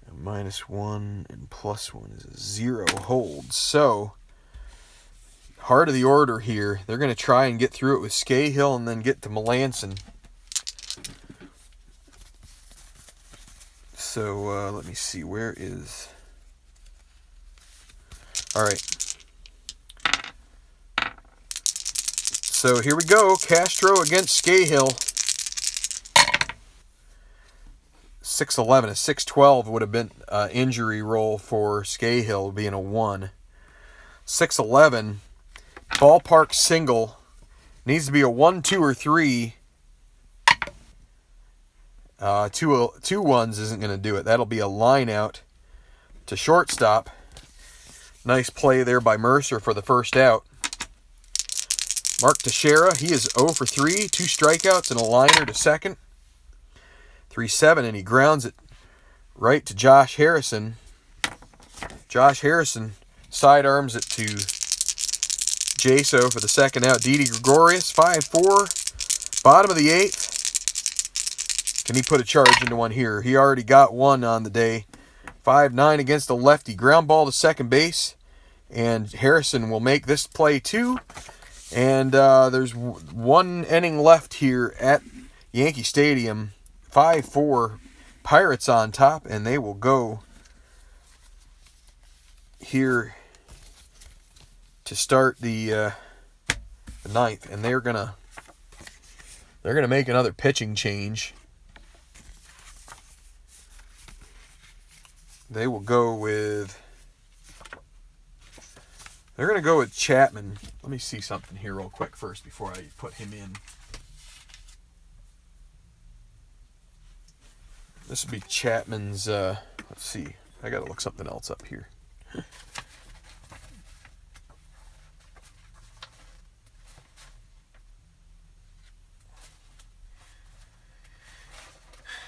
A -1 and +1 is a 0 hold. So, heart of the order here. They're going to try and get through it with Scahill and then get to Melanson. So, let me see, where is... All right. So here we go. Castro against Scahill. 6-11. A 6-12 would have been injury roll for Scahill, being a 1. 6-11. Ballpark single. Needs to be a 1, 2, or 3. Two ones isn't going to do it. That'll be a line out to shortstop. Nice play there by Mercer for the first out. Mark Teixeira, he is 0 for 3. 2 strikeouts and a liner to second. 3-7, and he grounds it right to Josh Harrison. Josh Harrison sidearms it to Jaso for the second out. Didi Gregorius, 5-4. Bottom of the 8th. Can he put a charge into one here? He already got one on the day. 5-9 against a lefty. Ground ball to second base. And Harrison will make this play too. And there's 1 inning left here at Yankee Stadium. 5-4. Pirates on top. And they will go here to start the 9th. And they're gonna make another pitching change. They will go with... They're going to go with Chapman. Let me see something here real quick first before I put him in. This will be Chapman's... let's see. I got to look something else up here.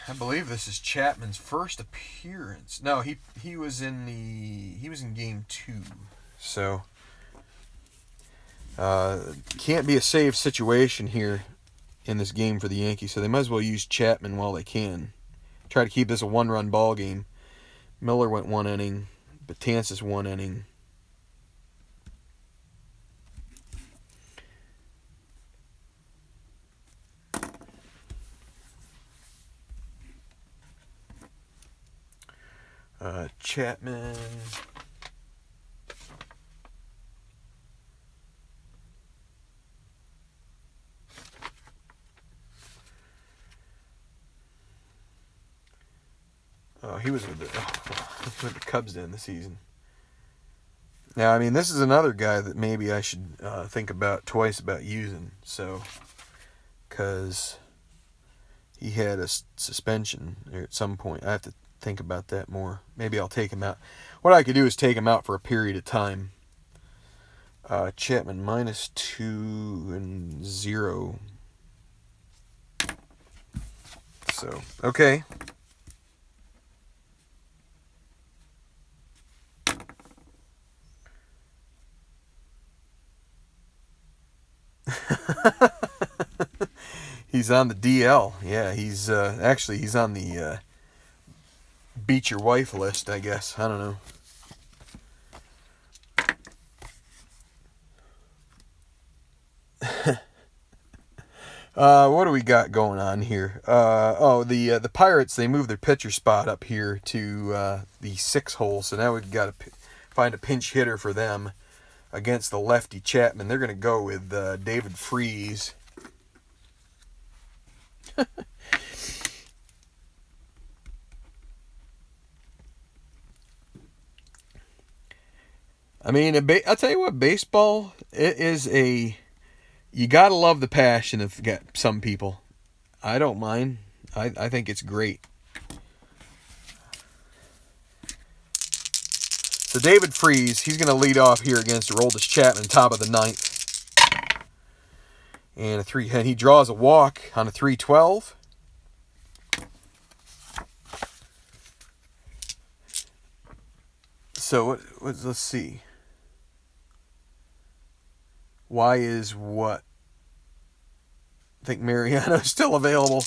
I believe this is Chapman's first appearance. No, he was in game 2. So can't be a save situation here in this game for the Yankees. So they might as well use Chapman while they can. Try to keep this a 1-run ball game. Miller went 1 inning. Betances 1 inning. Chapman. He was with the Cubs in the season. Now, I mean, this is another guy that maybe I should think about twice about using. So, because he had a suspension there at some point. I have to think about that more. Maybe I'll take him out. What I could do is take him out for a period of time. Chapman -2 and 0. So, okay. He's on the DL. Yeah, he's actually he's on the beat your wife list, I guess. I don't know. What do we got going on here? The Pirates, they moved their pitcher spot up here to the 6 hole, so now we've got to find a pinch hitter for them against the lefty Chapman. They're going to go with David Freese. I mean, I'll tell you what, baseball, it is you gotta love the passion of some people. I don't mind. I think it's great. So David Freese, he's going to lead off here against Aroldis Chapman, top of the 9th. And he draws a walk on a 3-12. So let's see. Why is what? I think Mariano's still available.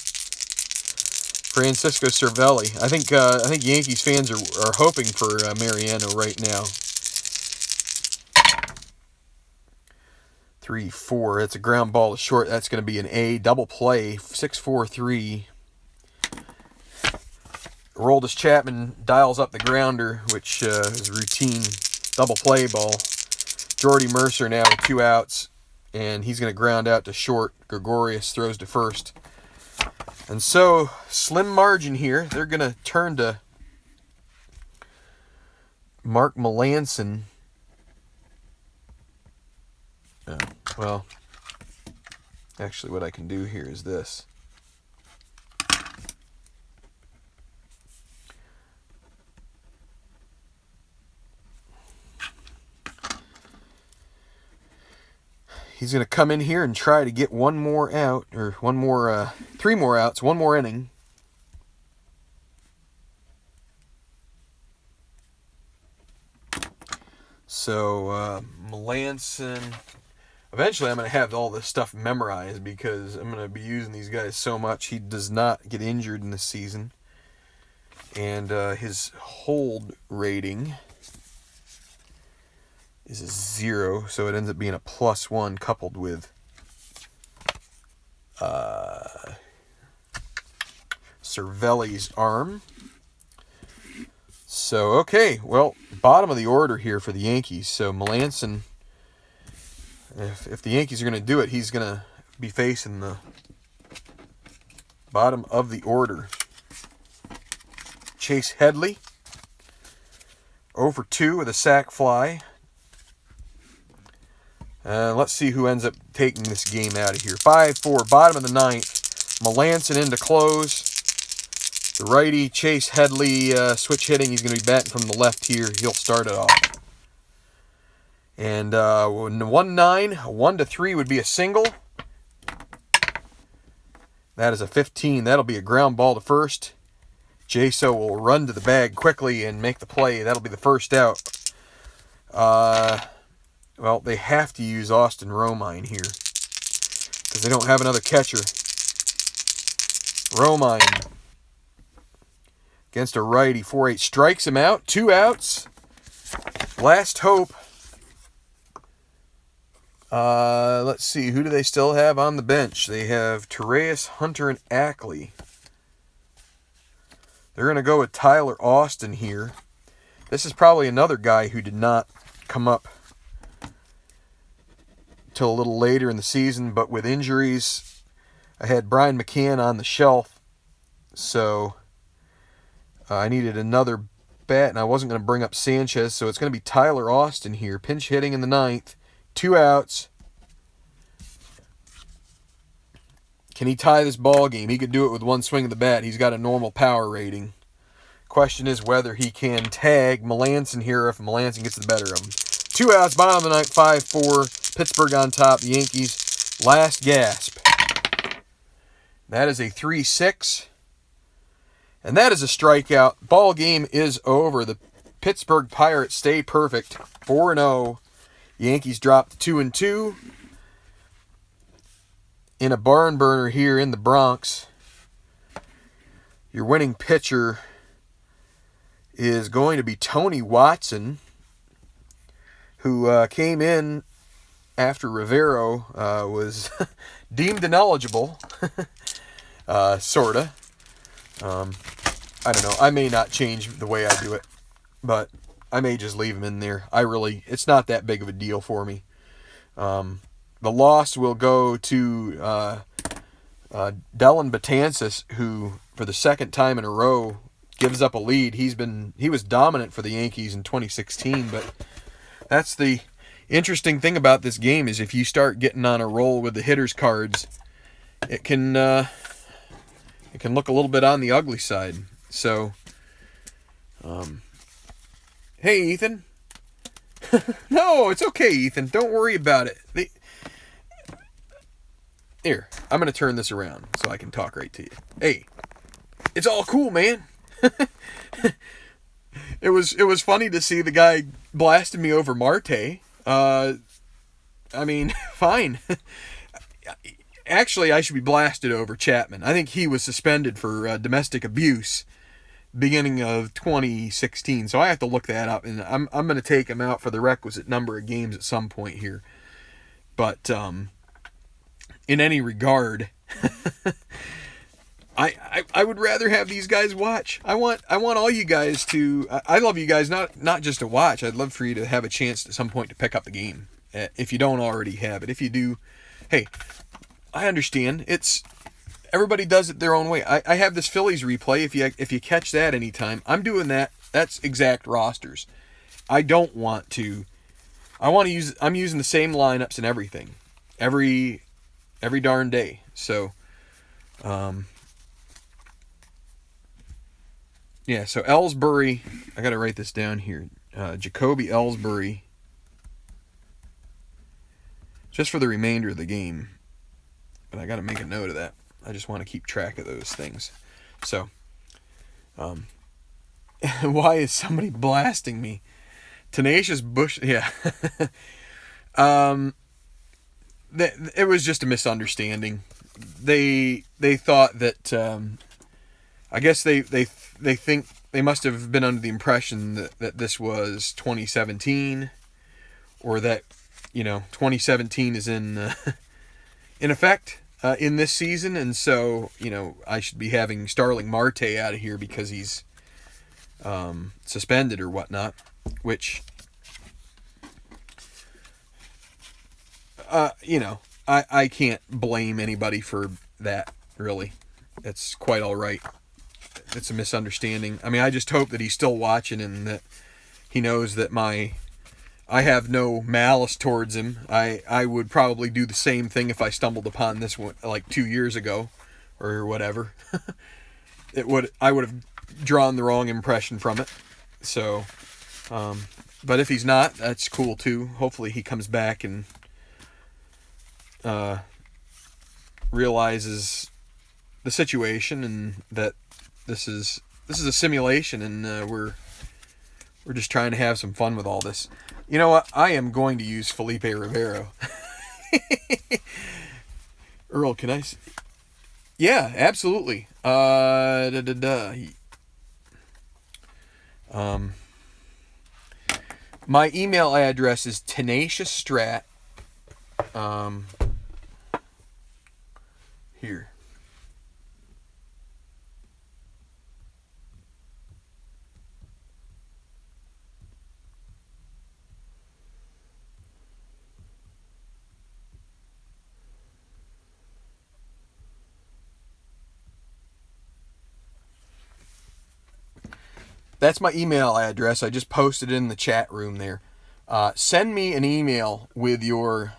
Francisco Cervelli. I think Yankees fans are hoping for Mariano right now. 3-4. That's a ground ball to short. That's going to be an A. Double play. 6-4-3. Aroldis Chapman dials up the grounder, which is a routine double play ball. Jordy Mercer now with 2 outs, and he's going to ground out to short. Gregorius throws to first. And so, slim margin here. They're going to turn to Mark Melancon. Well, actually what I can do here is this. He's going to come in here and try to get 1 more out, or 3 more outs, 1 more inning. So, Melancon, eventually I'm going to have all this stuff memorized because I'm going to be using these guys so much. He does not get injured in this season. And his hold rating is a 0, so it ends up being a +1 coupled with Cervelli's arm. So, okay, well, bottom of the order here for the Yankees. So, Melancon, if the Yankees are going to do it, he's going to be facing the bottom of the order. Chase Headley, 0 for 2 with a sac fly. Let's see who ends up taking this game out of here. 5-4, bottom of the 9th. Melancon in to close. The righty, Chase Headley, switch hitting. He's going to be batting from the left here. He'll start it off. And 1-9, 1-3 would be a single. That is a 15. That'll be a ground ball to first. Jaso will run to the bag quickly and make the play. That'll be the first out. Well, they have to use Austin Romine here because they don't have another catcher. Romine against a righty. 4-8 strikes him out. 2 outs. Last hope. Let's see. Who do they still have on the bench? They have Torreyes, Hunter, and Ackley. They're going to go with Tyler Austin here. This is probably another guy who did not come up till a little later in the season, but with injuries, I had Brian McCann on the shelf, so I needed another bat, and I wasn't going to bring up Sanchez, so it's going to be Tyler Austin here, pinch hitting in the 9th, 2 outs. Can he tie this ball game? He could do it with one swing of the bat. He's got a normal power rating. Question is whether he can tag Melanson here if Melanson gets the better of him. 2 outs, bottom of the 9th, 5-4. Pittsburgh on top. The Yankees last gasp. That is a 3-6. And that is a strikeout. Ball game is over. The Pittsburgh Pirates stay perfect. 4-0. Yankees dropped 2-2. In a barn burner here in the Bronx. Your winning pitcher is going to be Tony Watson, who came in after Rivero was deemed ineligible, sorta. I don't know. I may not change the way I do it, but I may just leave him in there. It's not that big of a deal for me. The loss will go to Dellin Betances, who, for the second time in a row, gives up a lead. He was dominant for the Yankees in 2016, but that's the interesting thing about this game is if you start getting on a roll with the hitters cards, it can look a little bit on the ugly side. So, hey Ethan. No, it's okay, Ethan. Don't worry about it. Here, I'm going to turn this around so I can talk right to you. Hey, it's all cool, man. It was funny to see the guy blasting me over Marte. I mean, fine. Actually, I should be blasted over Chapman. I think he was suspended for domestic abuse beginning of 2016. So I have to look that up, and I'm going to take him out for the requisite number of games at some point here. But in any regard, I would rather have these guys watch. I want all you guys to. I love you guys not just to watch. I'd love for you to have a chance at some point to pick up the game if you don't already have it. If you do, hey, I understand. Everybody does it their own way. I have this Phillies replay. If you catch that anytime, I'm doing that. That's exact rosters. I don't want to. I'm using the same lineups and everything, every darn day. So, yeah. So Ellsbury, I got to write this down here. Jacoby Ellsbury, just for the remainder of the game. But I got to make a note of that. I just want to keep track of those things. So, why is somebody blasting me? Tenacious Bush, yeah. It was just a misunderstanding. They thought that I guess they think they must have been under the impression that this was 2017, or that 2017 is in effect in this season, and so I should be having Starling Marte out of here because he's suspended or whatnot, which I can't blame anybody for that, really. It's quite all right. It's a misunderstanding. I mean, I just hope that he's still watching and that he knows that I have no malice towards him. I would probably do the same thing if I stumbled upon this one like 2 years ago or whatever. I would have drawn the wrong impression from it. So, but if he's not, that's cool too. Hopefully he comes back and realizes the situation and that this is a simulation, and we're just trying to have some fun with all this. You know what? I am going to use Felipe Rivero. Earl, can I? Yeah, absolutely. My email address is tenaciousstrat. Here. That's my email address. I just posted it in the chat room there. Send me an email with your...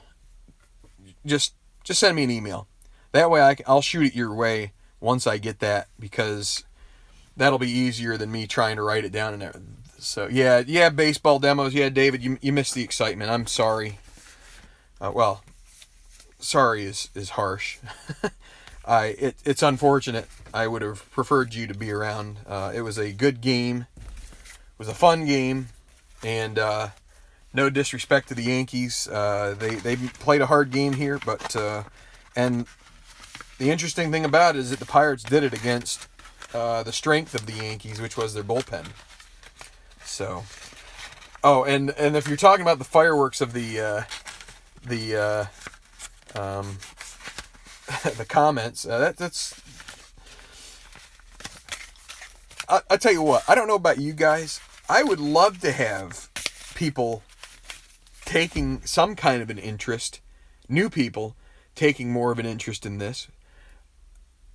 Just send me an email. That way I'll shoot it your way once I get that, because that'll be easier than me trying to write it down and everything. So, yeah, baseball demos. Yeah, David, you missed the excitement. I'm sorry. Well, sorry is harsh. It's unfortunate. I would have preferred you to be around. It was a good game. It was a fun game. And no disrespect to the Yankees. They played a hard game here, but and the interesting thing about it is that the Pirates did it against the strength of the Yankees, which was their bullpen. So, and if you're talking about the fireworks of the comments, that's. I tell you what, I don't know about you guys. I would love to have people taking some kind of an interest, new people taking more of an interest in this.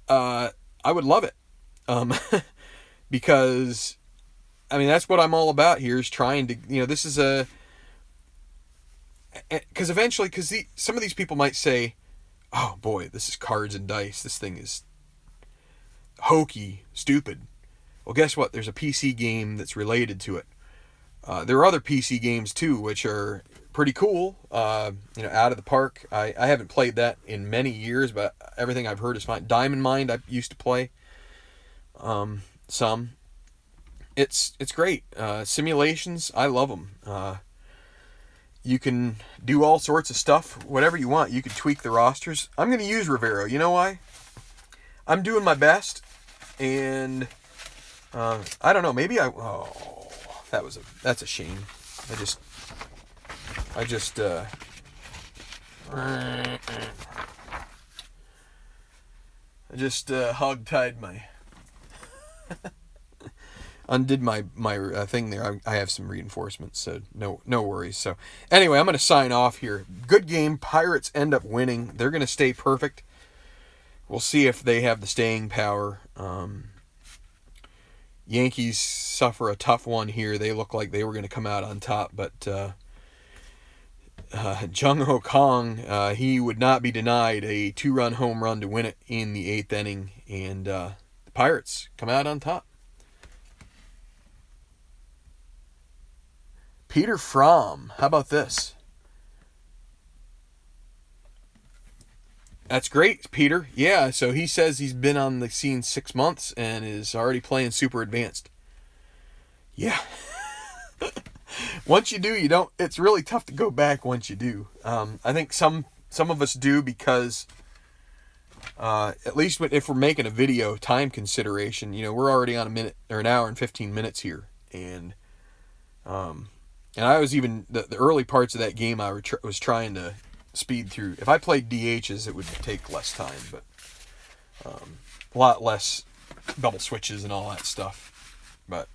I would love it. Because, I mean, that's what I'm all about here, is trying to, this is because eventually, some of these people might say, oh boy, this is cards and dice. This thing is hokey, stupid. Well, guess what? There's a PC game that's related to it. There are other PC games too, which are pretty cool. Out of the park. I haven't played that in many years, but everything I've heard is fine. Diamond Mind, I used to play. Some. It's great. Simulations, I love them. You can do all sorts of stuff, whatever you want. You can tweak the rosters. I'm going to use Rivero. You know why? I'm doing my best, and I don't know. Maybe that's a shame. I just hog-tied my undid my thing there. I have some reinforcements, so no worries. So anyway, I'm going to sign off here. Good game. Pirates end up winning. They're going to stay perfect. We'll see if they have the staying power. Yankees suffer a tough one here. They look like they were going to come out on top, but Jung-Ho Kang, he would not be denied a 2-run home run to win it in the 8th inning, and the Pirates come out on top. Peter Fromm, how about this? That's great, Peter. Yeah, so he says he's been on the scene 6 months and is already playing super advanced. Yeah. Once you do, you don't. It's really tough to go back once you do. I think some of us do because, at least if we're making a video, time consideration. We're already on an hour and 15 minutes here, and I was even the early parts of that game. I was trying to speed through. If I played DHs, it would take less time, but a lot less double switches and all that stuff. But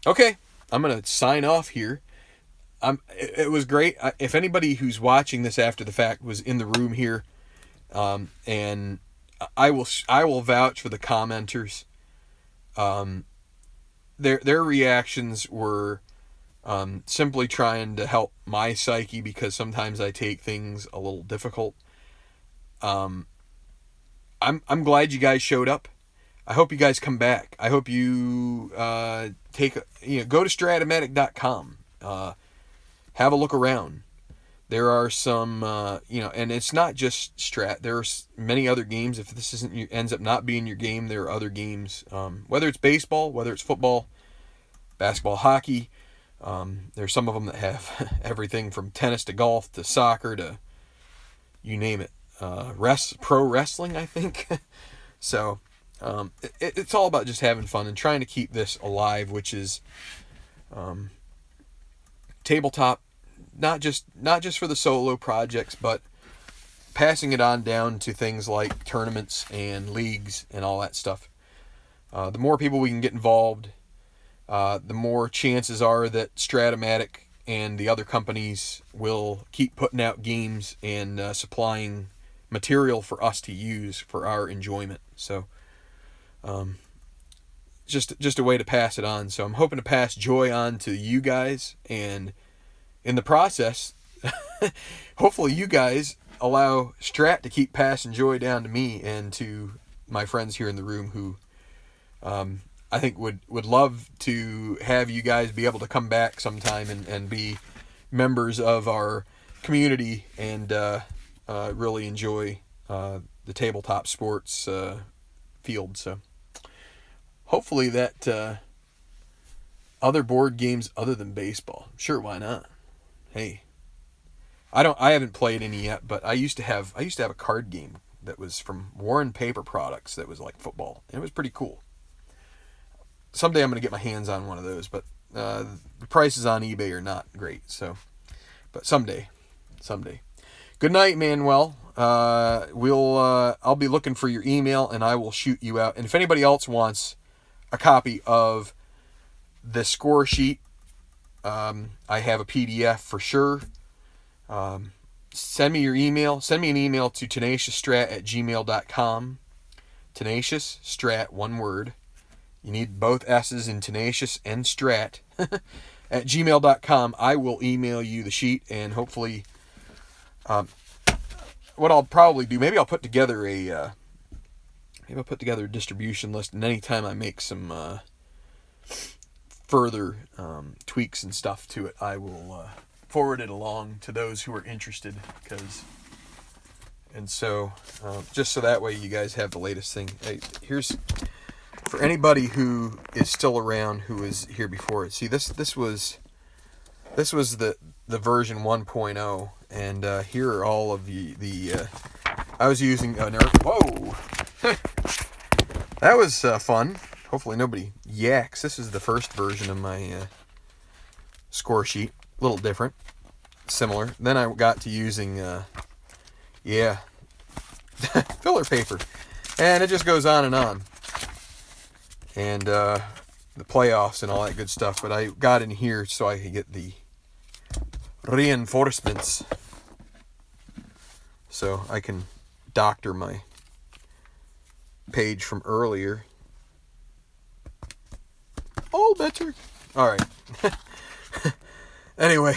okay, I'm gonna sign off here. It was great. If anybody who's watching this after the fact was in the room here, and I will vouch for the commenters. Their reactions were simply trying to help my psyche, because sometimes I take things a little difficult. I'm glad you guys showed up. I hope you guys come back. I hope you go to Stratomatic.com. Have a look around. There are some, and it's not just Strat. There's many other games. If this ends up not being your game, there are other games. Whether it's baseball, whether it's football, basketball, hockey. There's some of them that have everything from tennis to golf to soccer to you name it. Pro wrestling, I think. So it's all about just having fun and trying to keep this alive, which is tabletop, not just for the solo projects, but passing it on down to things like tournaments and leagues and all that stuff. The more people we can get involved, the more chances are that Stratomatic and the other companies will keep putting out games and supplying material for us to use for our enjoyment. So just a way to pass it on. So I'm hoping to pass joy on to you guys, and in the process, hopefully you guys allow Strat to keep passing joy down to me and to my friends here in the room who I think would love to have you guys be able to come back sometime and be members of our community and really enjoy the tabletop sports field. So hopefully that other board games other than baseball. Sure, why not? Hey, I haven't played any yet, but I used to have a card game that was from Warren Paper Products that was like football, and it was pretty cool. Someday I'm going to get my hands on one of those, but the prices on eBay are not great. So, but someday. Good night, Manuel. I'll be looking for your email, and I will shoot you out. And if anybody else wants a copy of the score sheet, I have a PDF for sure. Send me your email. Send me an email to tenaciousstrat@gmail.com. Tenacious Strat, one word. You need both S's in tenacious and strat at gmail.com. I will email you the sheet, and hopefully what I'll probably do, maybe I'll put together a distribution list, and anytime I make some further tweaks and stuff to it, I will forward it along to those who are interested, just so that way you guys have the latest thing. Hey, here's for anybody who is still around, who was here before. See, this was the version 1.0, and here are all of the I was using whoa. That was fun. Hopefully nobody yaks. This is the first version of my score sheet. A little different, similar. Then I got to using filler paper, and it just goes on and on. And the playoffs and all that good stuff. But I got in here so I could get the reinforcements, so I can doctor my page from earlier. All better. All right. Anyway,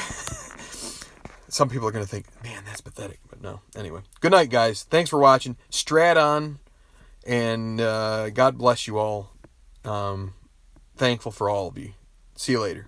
some people are going to think, man, that's pathetic. But no. Anyway, good night, guys. Thanks for watching. Strat on, and God bless you all. Thankful for all of you. See you later.